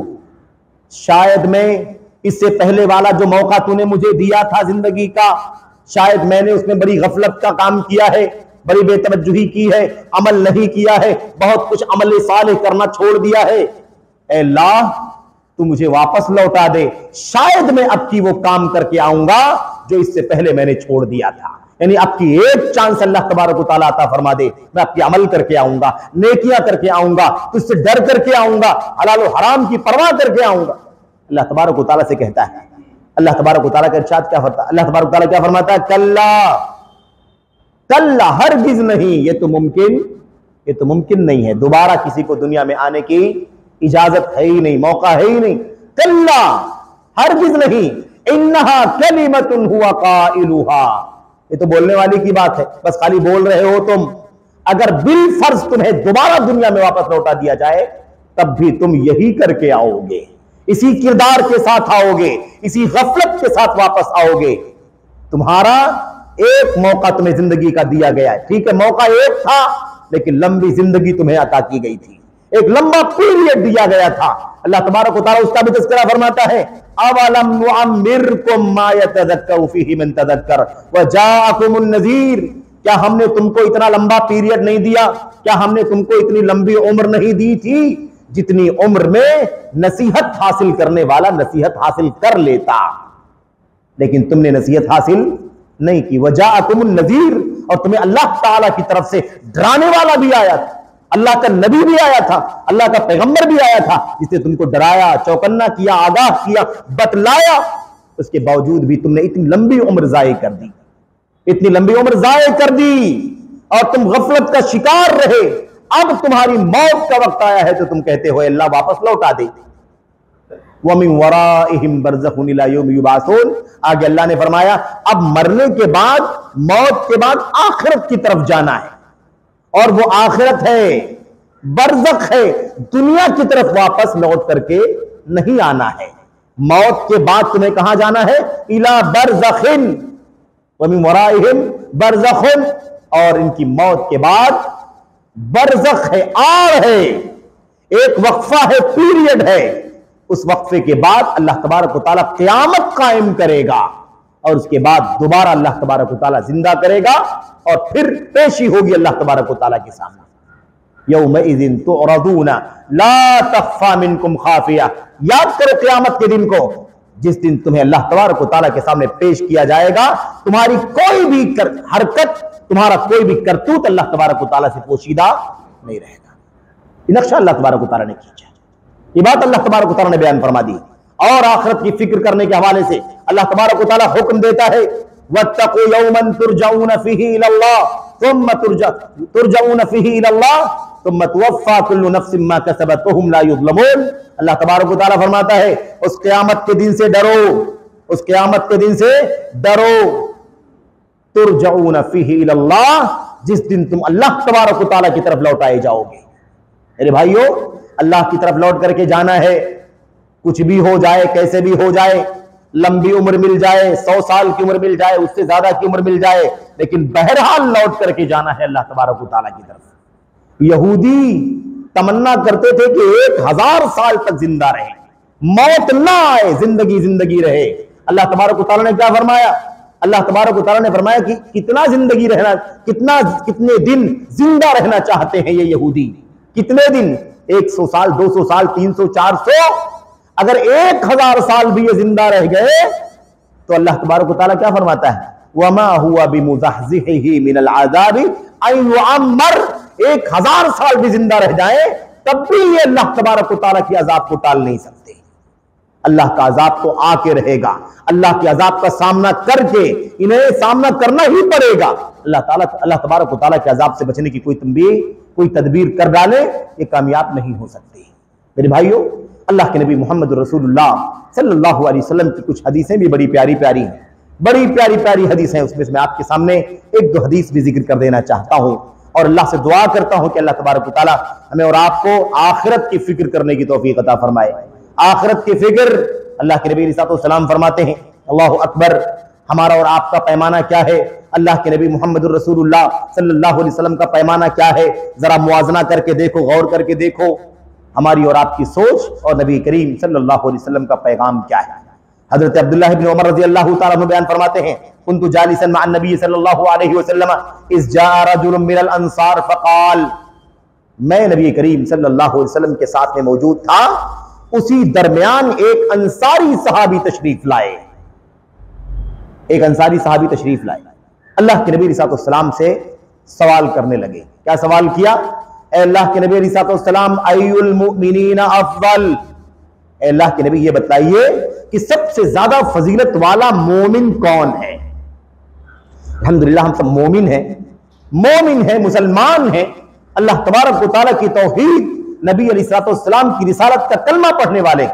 [SPEAKER 1] शायद मैं इससे पहले वाला जो मौका तूने मुझे दिया था जिंदगी का, शायद मैंने उसमें बड़ी गफलत का काम किया है, बड़ी बेतवज्जुही की है, अमल नहीं किया है, बहुत कुछ अमल सालेह करना छोड़ दिया है। ए अल्लाह तू मुझे वापस लौटा दे, शायद मैं अब की वो काम करके आऊंगा जो इससे पहले मैंने छोड़ दिया था। यानी आपकी एक चांस अल्लाह तबारक व तआला अता फरमा दे, मैं आपकी अमल करके आऊंगा, नेकियां करके आऊंगा, तुझसे डर करके आऊंगा, हलाल और हराम की परवाह करके आऊंगा। अल्लाह तबारक व तआला से कहता है, अल्लाह तबारक व तआला का इरशाद क्या फरमाता है, अल्लाह तबारक व तआला क्या फरमाता है, कल्ला कल्ला हरगिज नहीं, ये तो मुमकिन नहीं है, दोबारा किसी को दुनिया में आने की इजाजत है ही नहीं, मौका है ही नहीं। कल्ला हरगिज नहीं, इन्नहा कलिमतुन हुवा क़ाइलुहा, ये तो बोलने वाली की बात है, बस खाली बोल रहे हो तुम। अगर बिल फर्ज तुम्हें दोबारा दुनिया में वापस लौटा दिया जाए तब भी तुम यही करके आओगे, इसी किरदार के साथ आओगे, इसी गफलत के साथ वापस आओगे। तुम्हारा एक मौका तुम्हें जिंदगी का दिया गया है, ठीक है, मौका एक था लेकिन लंबी जिंदगी तुम्हें अता की गई थी, एक लंबा पीरियड दिया गया था। अल्लाह तबारक व तआला उसका भी तज़किरा फरमाता है, अवलम नुअम्मिरकुम मा यतज़क्करु फीहि मन तज़क्कर व जाअकुमुन नज़ीर, क्या हमने तुमको इतना लंबा पीरियड नहीं दिया, क्या हमने तुमको इतनी लंबी उम्र नहीं दी थी जितनी उम्र में नसीहत हासिल करने वाला नसीहत हासिल कर लेता, लेकिन तुमने नसीहत हासिल नहीं की। वजाअकुमुन नज़ीर, और तुम्हें अल्लाह ताला की तरफ से डराने वाला भी आया था, अल्लाह का नबी भी आया था, अल्लाह का पैगंबर भी आया था जिसने तुमको डराया, चौकन्ना किया, आगाह किया, बतलाया। उसके बावजूद भी तुमने इतनी लंबी उम्र जाये कर दी, इतनी लंबी उम्र जाये कर दी और तुम गफलत का शिकार रहे। अब तुम्हारी मौत का वक्त आया है तो तुम कहते हो अल्लाह वापस लौटा दे। व मिन वराइहिम बरज़खुन इला यौमि युबअसून, आगे अल्लाह ने फरमाया अब मरने के बाद, मौत के बाद आखिरत की तरफ जाना है, और वो आखिरत है, बरज़ख है, दुनिया की तरफ वापस लौट करके नहीं आना है। मौत के बाद तुम्हें कहां जाना है, इला बरज़खिन व मिन वराइहिम बरज़खुन, और इनकी मौत के बाद बरज़ख है, आर है, एक वक्फा है, पीरियड है। उस वक्फे के बाद अल्लाह तबारक व तआला क़यामत कायम करेगा और उसके बाद दोबारा अल्लाह तबारक व तआला जिंदा करेगा और फिर पेशी होगी अल्लाह तबारक व तआला के सामने। यौमइज़िन तुअरदूना ला तख़फ़ा मिनकुम ख़ाफ़िया, याद करो क़यामत के दिन को, जिस दिन तुम्हें अल्लाह तबारक व तआला के सामने पेश किया जाएगा। तुम्हारी कोई भी हरकत, तुम्हारा कोई भी करतूत अल्लाह तबारक व तआला से पोशीदा नहीं रहेगा। ये नक्शा अल्लाह तबारक व तआला ने खींचा, ये बात अल्लाह तबारक व तआला ने बयान फरमा दी। और आखिरत की फिक्र करने के हवाले से अल्लाह तबारक व तआला हुक्म देता है, वत्तक़ू यौमन तुरजऊन फीही इलल्लाह सुम्मा तुरजऊन फीही इलल्लाह सुम्मा तुवफ़्फ़ा कुल्लु नफ्सिन मा कसबत व हुम ला युज़लमून। अल्लाह तबारक व तआला फरमाता है उस क़यामत के दिन से डरो, उस क़यामत के दिन से डरो, तुरजऊन फीही इलल्लाह, जिस दिन तुम अल्लाह तबारक व तआला की तरफ लौटाए जाओगे। मेरे भाइयों, अल्लाह की तरफ लौट करके जाना है, कुछ भी हो जाए, कैसे भी हो जाए, लंबी उम्र मिल जाए, 100 साल की उम्र मिल जाए, उससे ज्यादा की उम्र मिल जाए, लेकिन बहरहाल लौट करके जाना है अल्लाह तबारक व तआला की तरफ। यहूदी तमन्ना करते थे कि 1000 साल तक जिंदा रहे, मौत ना आए, जिंदगी जिंदगी रहे। अल्लाह तबारक व तआला ने क्या फरमाया? अल्लाह तबारक व तआला ने फरमाया कि कितना जिंदगी रहना, कितने दिन जिंदा रहना चाहते हैं ये यहूदी, कितने दिन? 100 साल, 200 साल, 300, 400। अगर 1000 साल भी ये जिंदा रह गए तो अल्लाह तबारक व तआला क्या फरमाता है? वमा हुआ बिमुज़हज़िही मिनल अज़ाबि अन युअम्मर। 1000 साल भी जिंदा रह जाए तब भी ये अल्लाह तबारक व तआला की अजाब को टाल नहीं सकते। अल्लाह का अजाब तो आके रहेगा, अल्लाह के अजाब का सामना करके इन्हें सामना करना ही पड़ेगा। अल्लाह तबारक व तआला के अजाब से बचने की कोई तदबीर कर डाले, ये कामयाब नहीं हो सकती। मेरे भाइयों, अल्लाह के नबी मोहम्मद रसूलुल्लाह सल्लल्लाहु अलैहि वसल्लम की कुछ हदीसें भी बड़ी प्यारी प्यारी हैं, बड़ी प्यारी प्यारी हदीस हैं। उसमें से मैं आपके सामने 1-2 हदीस भी जिक्र कर देना चाहता हूं और अल्लाह से दुआ करता हूं कि अल्लाह तबारक व तआला हमें और आपको आखिरत की फिक्र करने की तौफीक अता फरमाए। आखिरत की फिक्र, अल्लाह के नबी सल्लल्लाहु फरमाते हैं, अल्लाहु अकबर, हमारा और आपका पैमाना क्या है? अल्लाह के नबी मोहम्मद रसूलुल्लाह सल्लल्लाहु अलैहि वसल्लम का पैमाना क्या है? जरा मुआजना करके देखो, गौर करके देखो, हमारी और आपकी सोच और नबी करीम सल्लल्लाहु अलैहि वसल्लम का पैगाम क्या है। हजरत अब्दुल्लाह इब्न उमर रज़ियल्लाहु तआला अन्हु बयान फरमाते हैं, कुन्तु जालिसन मअन नबी सल्लल्लाहु अलैहि वसल्लम इज़ जाअ रजुलुन मिनल अंसार फ़क़ाल। मैं नबी करीम सल्लल्लाहु अलैहि वसल्लम के साथ में मौजूद था, उसी दरमियान एक अंसारी सहाबी तशरीफ लाए, एक अंसारी सहाबी तशरीफ लाए। अल्लाह के नबी सल्लल्लाहु अलैहि वसल्लम से सवाल करने लगे। क्या सवाल किया? अल्लाह के नबी सल्लल्लाहु अलैहि वसल्लम अय्युल मुमिनीना अफ़ज़ल, अल्लाह के नबी ये बताइए कि सबसे ज्यादा फजीलत वाला मोमिन कौन है? अल्हम्दुलिल्लाह हम सब मोमिन हैं, मुसलमान हैं। अल्लाह तबारक व तआला की तौहीद, नबी अलैहिस्सलातु वस्सलाम की रिसालत का कलमा पढ़ने वाले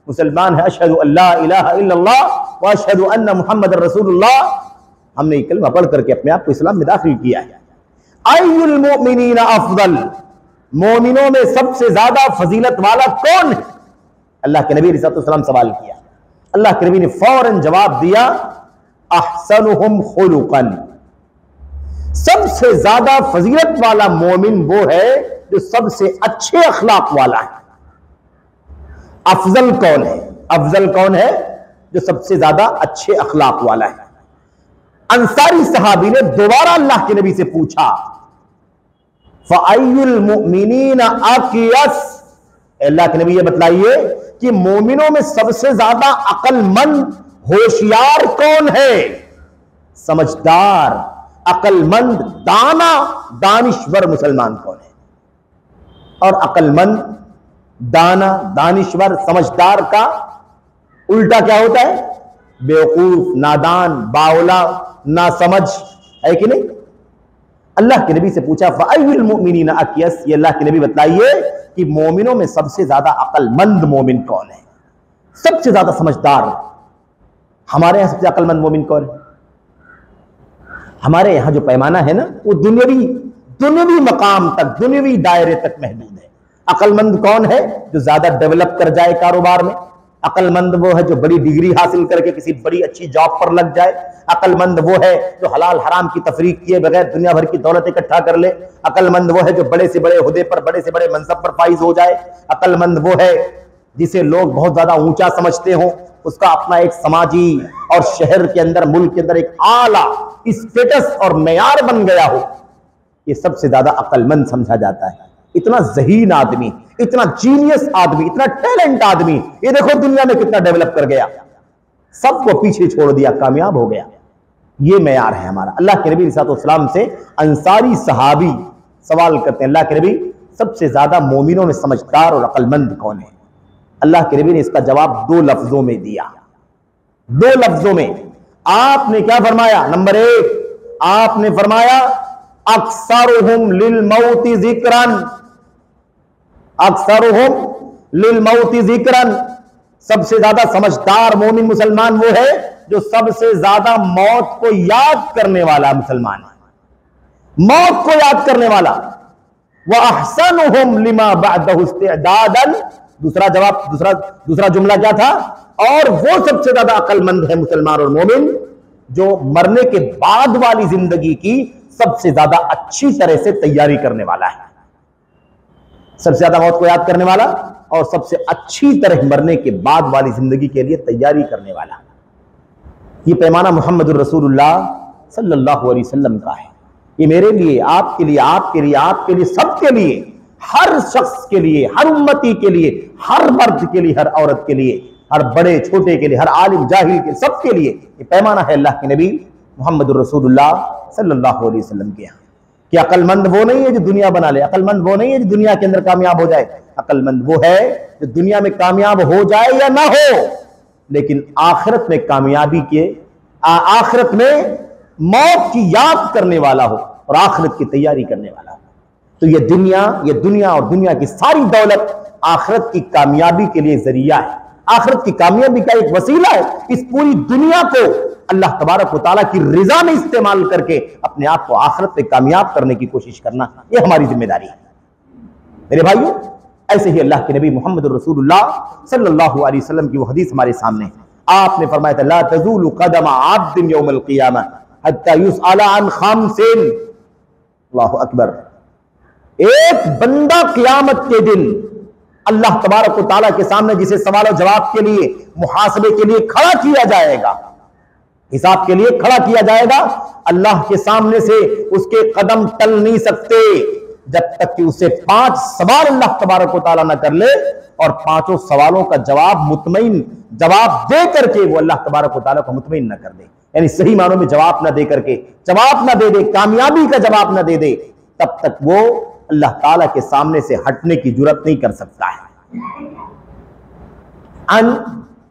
[SPEAKER 1] मुसलमान है। अशहदु अल्ला इलाहा इल्लल्लाह व अशहदु अन्ना मुहम्मदर रसूलुल्लाह। हमने ये कलमा पढ़ करके अपने आप को इस्लाम में दाखिल किया है। अय्युल मुमिनीना अफ़ज़ल, मोमिनों में सबसे ज्यादा फजीलत वाला कौन है? अल्लाह के नबी अलैहि सलाम सवाल किया। अल्लाह के नबी ने फौरन जवाब दिया, अहसनुहुम खुलुकन, सबसे ज्यादा फजीलत वाला मोमिन वो है जो सबसे अच्छे अखलाक वाला है। अफजल कौन है? अफजल कौन है? जो सबसे ज्यादा अच्छे अखलाक वाला है। अंसारी सहाबी ने दोबारा अल्लाह के नबी से पूछा, फ़अय्युल मुमिनीना अक़यस, अल्लाह के नबी ये बतलाइए कि मोमिनों में सबसे ज्यादा अक्लमंद, होशियार कौन है? समझदार, अक्लमंद, दाना, दानिश्वर मुसलमान कौन है? और अक्लमंद, दाना, दानिश्वर, समझदार का उल्टा क्या होता है? बेवकूफ, नादान, बावला, नासमझ, है कि नहीं? अल्लाह के नबी से पूछा, फ़अय्युल मुमिनीना अक़यस, ये अल्लाह के नबी बताइए कि मोमिनों में सबसे ज्यादा अक्लमंद मोमिन कौन है, सबसे ज्यादा समझदार। हमारे यहां सबसे अक्लमंद मोमिन कौन है? हमारे यहां जो पैमाना है ना, वो दुनियावी मकाम तक, दुनियावी दायरे तक महदूद है। अक्लमंद कौन है? जो ज्यादा डेवलप कर जाए कारोबार में। अक्लमंद वो है जो बड़ी डिग्री हासिल करके किसी बड़ी अच्छी जॉब पर लग जाए। अक्लमंद वो है जो हलाल हराम की तफरीक किए बगैर दुनिया भर की दौलत इकट्ठा कर ले। अक्लमंद वो है जो बड़े से बड़े ओहदे पर, बड़े से बड़े मनसब पर फाइज हो जाए। अक्लमंद वो है जिसे लोग बहुत ज्यादा ऊंचा समझते हो, उसका अपना एक समाजी और शहर के अंदर, मुल्क के अंदर एक आला स्टेटस और मेयार बन गया हो। ये सबसे ज्यादा अक्लमंद समझा जाता है। इतना ज़हीन आदमी, इतना जीनियस आदमी, इतना टैलेंट आदमी, ये देखो दुनिया में कितना डेवलप कर गया, सबको पीछे छोड़ दिया, कामयाब हो गया। ये मेयार है हमारा। अल्लाह के नबी सल्लल्लाहु अलैहि वसल्लम से अंसारी सहाबी सवाल करते हैं, अल्लाह के नबी सबसे ज्यादा मोमिनों में समझदार और अक्लमंद कौन है? अल्लाह के नबी ने इसका जवाब 2 लफ्जों में दिया। 2 लफ्जों में आपने क्या फरमाया? नंबर 1, आपने फरमाया अक्सरुहुम लिल मौति ज़िक्रन, अक्सरुहुम लिल मौति ज़िक्रन, सबसे ज्यादा समझदार मोमिन मुसलमान वो है जो सबसे ज्यादा मौत को याद करने वाला मुसलमान है, मौत को याद करने वाला। व अहसनुहुम लिमा बअदहु इस्तिअदादन, दूसरा जुमला क्या था? और वो सबसे ज्यादा अक्लमंद है मुसलमान और मोमिन जो मरने के बाद वाली जिंदगी की सबसे ज्यादा अच्छी तरह से तैयारी करने वाला है। सबसे ज्यादा मौत को याद करने वाला और सबसे अच्छी तरह मरने के बाद वाली जिंदगी के लिए तैयारी करने वाला। ये पैमाना मोहम्मद रसूलुल्लाह सल्लल्लाहु अलैहि वसल्लम का है। ये मेरे लिए, आपके लिए, आपके लिए, आपके लिए, सबके लिए, हर शख्स के लिए, हर उम्मती के लिए, हर मर्द के लिए, हर औरत के लिए, हर बड़े छोटे के लिए, हर आलिम जाहिल के, सबके लिए ये पैमाना है अल्लाह के नबी मोहम्मद रसूलुल्लाह सल्लल्लाहु अलैहि वसल्लम के यहाँ। कि अक्लमंद वो नहीं है जो दुनिया बना ले, अक्लमंद वो नहीं है जो दुनिया के अंदर कामयाब हो जाए, अक्लमंद वो है जो दुनिया में कामयाब हो जाए या ना हो, लेकिन आखिरत में कामयाबी के, आखिरत में मौत की याद करने वाला हो और आखिरत की तैयारी करने वाला हो। तो ये दुनिया और दुनिया की सारी दौलत आखिरत की कामयाबी के लिए जरिया है, आखिरत की कामयाबी का एक वसीला है। इस पूरी दुनिया को अल्लाह तबारक व तआला की रिजा में इस्तेमाल करके अपने आप को आखिरत में कामयाब करने की कोशिश करना, यह हमारी जिम्मेदारी है। मेरे भाइयों, ऐसे ही अल्लाह के नबी मोहम्मद रसूलुल्लाह सल्लल्लाहु अलैहि वसल्लम की वो हदीस हमारे सामने है। आपने फरमाया था, ला तज़ूलु क़दम अब्दिन यौमल क़ियामह हत्ता युसअल अन खम्सिन। अल्लाहु अकबर। एक बंदा क़यामत के दिन अल्लाह तबारक व तआला के सामने जिसे सवाल और जवाब के लिए, मुहासबे के लिए खड़ा किया जाएगा, हिसाब के लिए खड़ा किया जाएगा, अल्लाह के सामने से उसके कदम टल नहीं सकते जब तक कि उसे 5 सवाल अल्लाह तबारक व तआला न कर ले और 5 सवालों का जवाब मुतमईन जवाब दे करके वो अल्लाह तबारक व तआला को मुतमईन न कर दे, यानी सही मानों में जवाब न दे करके, जवाब न दे दे, कामयाबी का जवाब न दे दे, तब तक वो अल्लाह ताला के सामने से हटने की जुर्रत नहीं कर सकता है।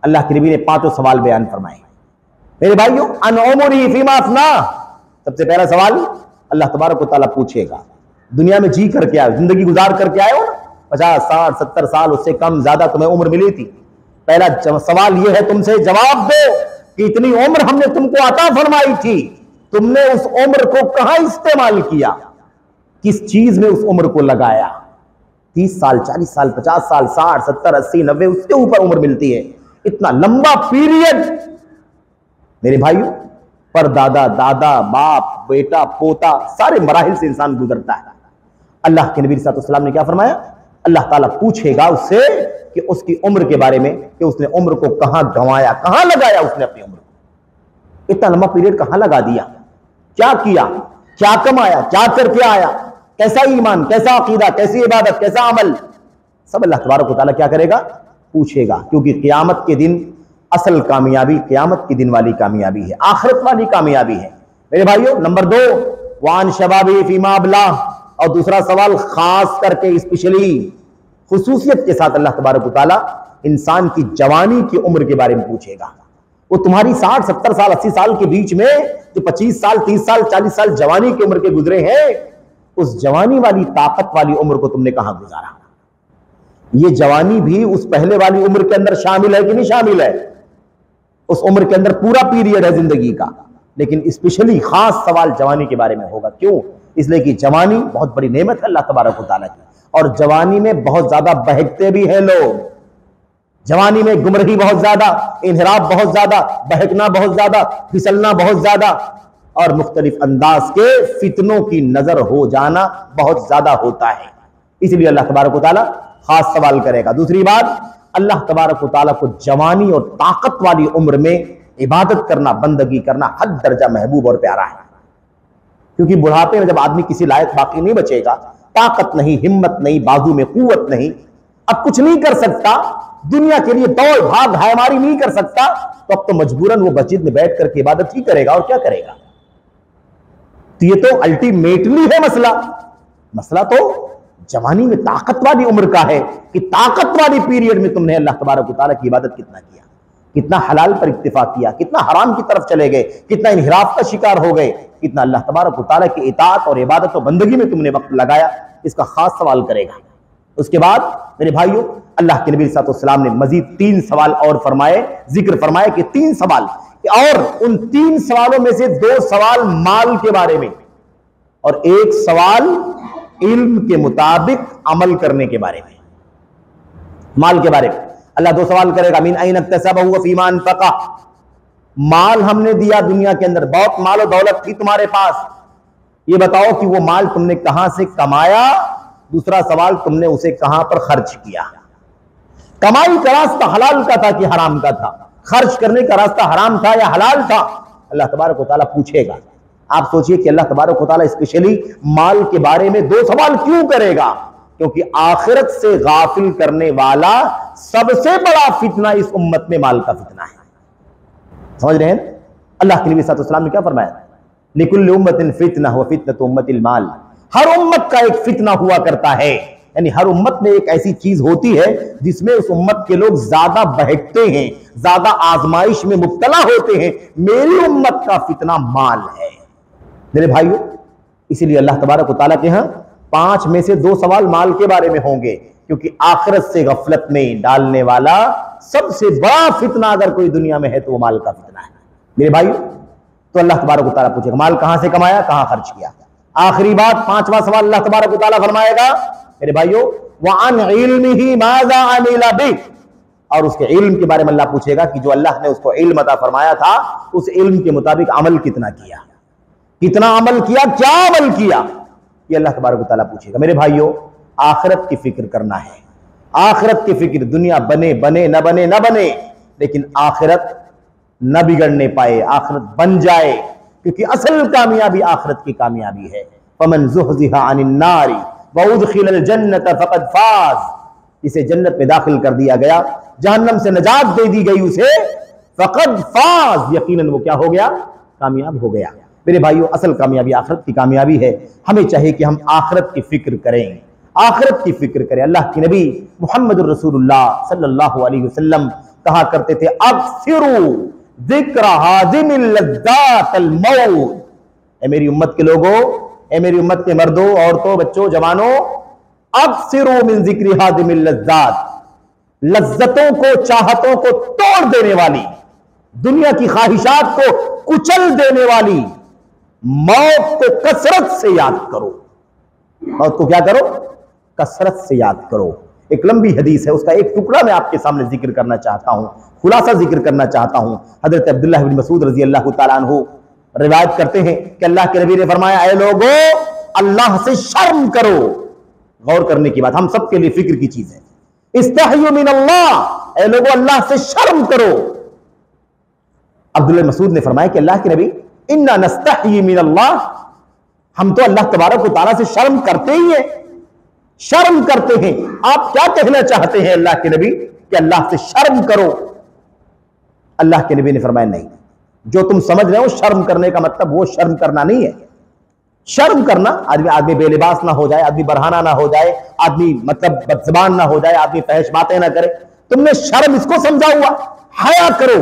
[SPEAKER 1] अल्लाह के नबी ने 5 सवाल बयान फरमाए। मेरे भाइयों, अन उमरी फीमा अफना, सबसे पहला सवाल अल्लाह तबारक व तआला पूछेगा, दुनिया में जी करके आए, जिंदगी गुजार करके आए हो ना, 50, 60, 70 साल, उससे कम ज्यादा तुम्हें उम्र मिली थी। पहला सवाल यह है तुमसे, जवाब दो कि इतनी उम्र हमने तुमको अता फरमाई थी, तुमने उस उम्र को कहां इस्तेमाल किया, किस चीज में उस उम्र को लगाया। 30 साल, 40 साल, 50 साल, 60, 70, 80, 90, उसके ऊपर उम्र मिलती है। इतना लंबा पीरियड मेरे भाइयों, पर दादा, दादा, बाप, बेटा, पोता, सारे मराहिल से इंसान गुजरता है। अल्लाह के नबी सल्लल्लाहु अलैहि वसल्लम ने क्या फरमाया, अल्लाह ताला पूछेगा उससे कि उसकी उम्र के बारे में, कि उसने उम्र को कहां गंवाया, कहां लगाया उसने अपनी उम्र को, इतना लंबा पीरियड कहां लगा दिया, क्या किया, क्या कमाया, क्या करके आया, कैसा ईमान, कैसा अकीदा, कैसी इबादत, कैसा अमल, सब अल्लाह तबारक व तआला क्या करेगा, पूछेगा। क्योंकि क़यामत के दिन असल कामयाबी क़यामत के दिन वाली कामयाबी है, आखिरत वाली कामयाबी है। मेरे भाइयों, नंबर 2, वान शबाबी फीमा अबला, और दूसरा सवाल खास करके स्पेशली खुसूसियत के साथ अल्लाह तबारक व तआला इंसान की जवानी की उम्र के बारे में पूछेगा। वो तुम्हारी 60, 70 साल, 80 साल के बीच में जो 25 साल, 30 साल, 40 साल जवानी की उम्र के गुजरे हैं, उस जवानी वाली ताकत वाली उम्र को तुमने कहां गुजारा। ये जवानी भी उस पहले वाली उम्र के अंदर शामिल है कि नहीं शामिल है, उस उम्र के अंदर पूरा पीरियड है जिंदगी का, लेकिन स्पेशली खास सवाल जवानी के बारे में होगा। क्यों? इसलिए कि जवानी बहुत बड़ी नेमत है अल्लाह तबारक व तआला की, और जवानी में बहुत ज्यादा बहकते भी हैं लोग, जवानी में गुमराही बहुत ज्यादा, इनहिराफ बहुत ज्यादा, बहकना बहुत ज्यादा, फिसलना बहुत ज्यादा, और मुख्तलिफ अंदाज के फितनों की नजर हो जाना बहुत ज्यादा होता है। इसलिए अल्लाह तबारक व तआला खास सवाल करेगा। दूसरी बात, अल्लाह तबारक व तआला को जवानी और ताकत वाली उम्र में इबादत करना, बंदगी करना हद दर्जा महबूब और प्यारा है। क्योंकि बुढ़ापे में जब आदमी किसी लायक बाकी नहीं बचेगा, ताकत नहीं, हिम्मत नहीं, बाजू में कुव्वत नहीं, अब कुछ नहीं कर सकता, दुनिया के लिए दौड़ भाग हायमारी नहीं कर सकता, तो अब तो मजबूरन वो मस्जिद में बैठ करके इबादत ही करेगा, और क्या करेगा। तो ये तो अल्टीमेटली है मसला। मसला तो जवानी में ताकत वाली उम्र का है कि ताकत वाली पीरियड में तुमने अल्लाह तबारक व तआला की इबादत कितना किया, कितना हलाल पर इक्तिफा किया, कितना हराम की तरफ चले गए, कितना इनहिराफ का शिकार हो गए, कितना अल्लाह तबारक व तआला की इताअत और इबादत और बंदगी में तुमने वक्त लगाया, इसका खास सवाल करेगा। उसके बाद मेरे भाइयों, अल्लाह के नबी सल्लल्लाहु अलैहि वसल्लम ने मजीद 3 सवाल और फरमाए, जिक्र फरमाए कि 3 सवाल, और उन 3 सवालों में से 2 सवाल माल के बारे में और 1 सवाल इल्म के मुताबिक अमल करने के बारे में। माल के बारे में अल्लाह 2 सवाल करेगा, मिन अइन इक्तसबहु व फीमा अनफक़ा, माल हमने दिया दुनिया के अंदर, बहुत माल और दौलत थी तुम्हारे पास, ये बताओ कि वो माल तुमने कहां से कमाया दूसरा सवाल, तुमने उसे कहां पर खर्च किया। कमाई का रास्ता हलाल का था कि हराम का था, खर्च करने का रास्ता हराम था या हलाल था, अल्लाह तबारक व तआला पूछेगा। आप सोचिए कि अल्लाह तबारक व तआला स्पेशली माल के बारे में 2 सवाल क्यों करेगा? क्योंकि आखिरत से गाफिल करने वाला सबसे बड़ा फितना इस उम्मत में माल का फितना है। समझ रहे हैं? अल्लाह के नबी सल्लल्लाहु अलैहि वसल्लम ने क्या फरमाया? लिकुल्लि उम्मतिन फितना व फितनतु उम्मतिल माल। हर उम्मत का एक फितना हुआ करता है, यानी हर उम्मत में एक ऐसी चीज होती है जिसमें उस उम्मत के लोग ज्यादा बहकते हैं, ज्यादा आजमाइश में मुब्तला होते हैं। मेरी उम्मत का फितना माल है मेरे भाइयों। इसीलिए अल्लाह तबारक व तआला के यहां 5 में से 2 सवाल माल के बारे में होंगे, क्योंकि आखिरत से गफलत में डालने वाला सबसे बड़ा फितना अगर कोई दुनिया में है तो वो माल का फितना है मेरे भाइयों। तो अल्लाह तबारक व तआला पूछेगा माल कहां से कमाया, कहां खर्च किया। आखिरी बात, 5वां सवाल अल्लाह तबारक व तआला फरमाएगा मेरे भाइयों, वअन इल्मिही माज़ा अमिला बिह, और उसके इल्म के बारे में अल्लाह पूछेगा कि जो अल्लाह ने उसको इल्म अता फरमाया था उस इल्म के मुताबिक अमल कितना किया, कितना अमल किया, क्या अमल किया, ये अल्लाह तबारक व तआला पूछेगा। मेरे भाइयों, आखिरत की फिक्र करना है, आखिरत की फिक्र। दुनिया बने बने न बने न बने, लेकिन आखिरत न बिगड़ने पाए, आखिरत बन जाए, क्योंकि असल कामयाबी आखिरत की कामयाबी है। फमन ज़ुहज़िहा अनिन नारी व उदखिलल जन्नत फ़क़द फ़ाज़। इसे जन्नत में दाखिल कर दिया गया, जहन्नम से नजात दे दी गई उसे, फ़क़द फ़ाज़, यकीनन वो क्या हो गया, कामयाब हो गया। मेरे भाइयों, असल कामयाबी आखिरत की कामयाबी है। हमें चाहिए कि हम आखिरत की फिक्र करें, आखिरत की फिक्र करें। अल्लाह के नबी मुहम्मदुर रसूलुल्लाह सल्लल्लाहु अलैहि वसल्लम कहा करते थे, अक्सिरू ज़िक्र हाज़िमिल लज़्ज़ातिल मौत। ए मेरी उम्मत के लोगों, ए मेरी उम्मत के मर्दों, औरतों, बच्चों, जवानों, अक्सिरू मिन ज़िक्रि हाज़िमिल लज़्ज़ात, लज्जतों को, चाहतों को तोड़ देने वाली, दुनिया की ख्वाहिशात को कुचल देने वाली मौत को कसरत से याद करो। मौत को क्या करो, कसरत से याद करो। एक लंबी हदीस है, उसका एक टुकड़ा मैं आपके सामने जिक्र करना चाहता हूं, खुलासा जिक्र करना चाहता हूं। हजरत अब्दुल्लाह इब्न मसूद रजी अल्लाह तआला अन्हु रिवायत करते हैं कि अल्लाह के नबी ने फरमाया, ऐ लोगों, अल्लाह से शर्म करो। गौर करने की बात, हम सबके लिए फिक्र की चीज है। इस्तहयु मिन अल्लाह, ऐ लोगों, अल्लाह से शर्म करो। अब्दुल्लाह मसूद ने फरमाया कि अल्लाह के नबी, इन्ना नस्तहयी मिन अल्लाह, हम तो अल्लाह तबारक व तआला से शर्म करते ही हैं, शर्म करते हैं। आप क्या कहना चाहते हैं अल्लाह के नबी कि अल्लाह से शर्म करो? अल्लाह के नबी ने फरमाया, नहीं, जो तुम समझ रहे हो शर्म करने का मतलब वो शर्म करना नहीं है। शर्म करना, आदमी बेलिबास ना हो जाए, आदमी बरहाना ना हो जाए, आदमी मतलब बदज़बान ना हो जाए, आदमी फहश बातें ना करे। तुमने शर्म इसको समझा हुआ, हया करो,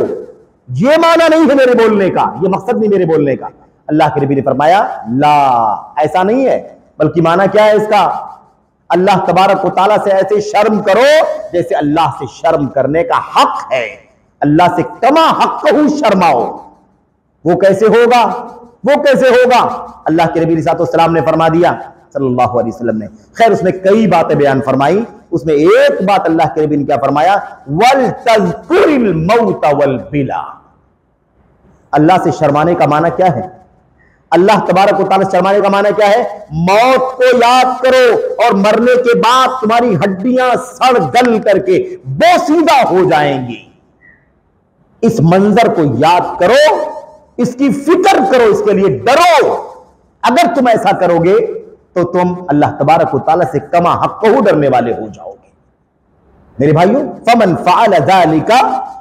[SPEAKER 1] ये माना नहीं है मेरे बोलने का, ये मकसद नहीं मेरे बोलने का। अल्लाह के नबी ने फरमाया, ला, ऐसा नहीं है, बल्कि माना क्या है इसका, अल्लाह तबारक व तआला से ऐसे शर्म करो जैसे अल्लाह से शर्म करने का हक है। अल्लाह से कमा हक़्क़हु शर्माओ। वो कैसे होगा, वो कैसे होगा? अल्लाह के नबी सल्लल्लाहु ने फरमा दिया, सल्लल्लाहु अलैहि वसल्लम ने, खैर उसमें कई बातें बयान फरमाई, उसमें एक बात अल्लाह के नबी ने क्या फरमाया, वल तज़कुरिल मौत वल बिला। अल्लाह से शर्माने का माना क्या है? अल्लाह तबारक व तआला से शर्माने का माना क्या है? मौत को याद करो और मरने के बाद तुम्हारी हड्डियां सड़ गल करके बोसीदा हो जाएंगी। इस मंजर को याद करो, इसकी फिक्र करो, इसके लिए डरो। अगर तुम ऐसा करोगे तो तुम अल्लाह तबारक व तआला से कमा हक़्क़हु डरने वाले हो जाओगे। मेरे भाइयों, फमन फ़अल ज़ालिका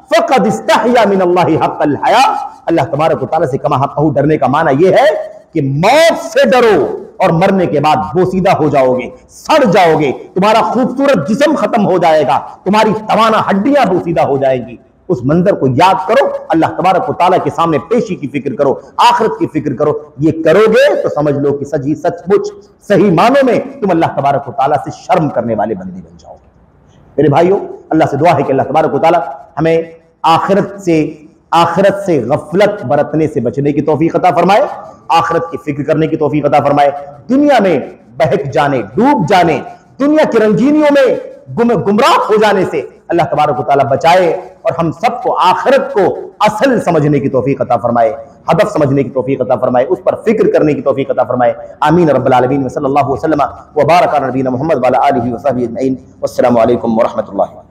[SPEAKER 1] फ़क़द इस्तहया मिन अल्लाहि हक़्क़ल हया। अल्लाह तबारक व तआला से कमा हक़्क़हु डरने का माना यह है कि मौत से डरो और मरने के बाद बोसीदा हो जाओगे, सड़ जाओगे, तुम्हारा खूबसूरत जिस्म खत्म हो जाएगा, तुम्हारी तवाना हड्डियां बोसीदा हो जाएंगी। उस मंजर को याद करो, अल्लाह तबारक व तआला के सामने पेशी की फिक्र करो, आखिरत की फिक्र करो। ये करोगे तो समझ लो कि सही सचमुच सही मानों में तुम अल्लाह तबारक व तआला से शर्म करने वाले बंदे बन जाओगे। मेरे भाइयों, अल्लाह से दुआ है कि अल्लाह तबारक व तआला हमें आखिरत से गफलत बरतने से बचने की तौफीक अता फरमाए, आखिरत की फिक्र करने की तौफीक अता फरमाए। दुनिया में बहक जाने, डूब जाने, दुनिया की रंगीनियों में गुमराह हो जाने से अल्लाह तबारक व तआला बचाए और हम सबको आखिरत को असल समझने की तौफीक अता फरमाए, हदफ समझने की तौफीक अता फरमाए, उस पर फिक्र करने की तौफीक अता फरमाए। आमीन रब्बल आलमीन व सल्लल्लाहु वसल्लम व बारक अला नबीना मुहम्मद व अला आलिहि व सहबिहि अजमईन। वस्सलामु अलैकुम व रहमतुल्लाह।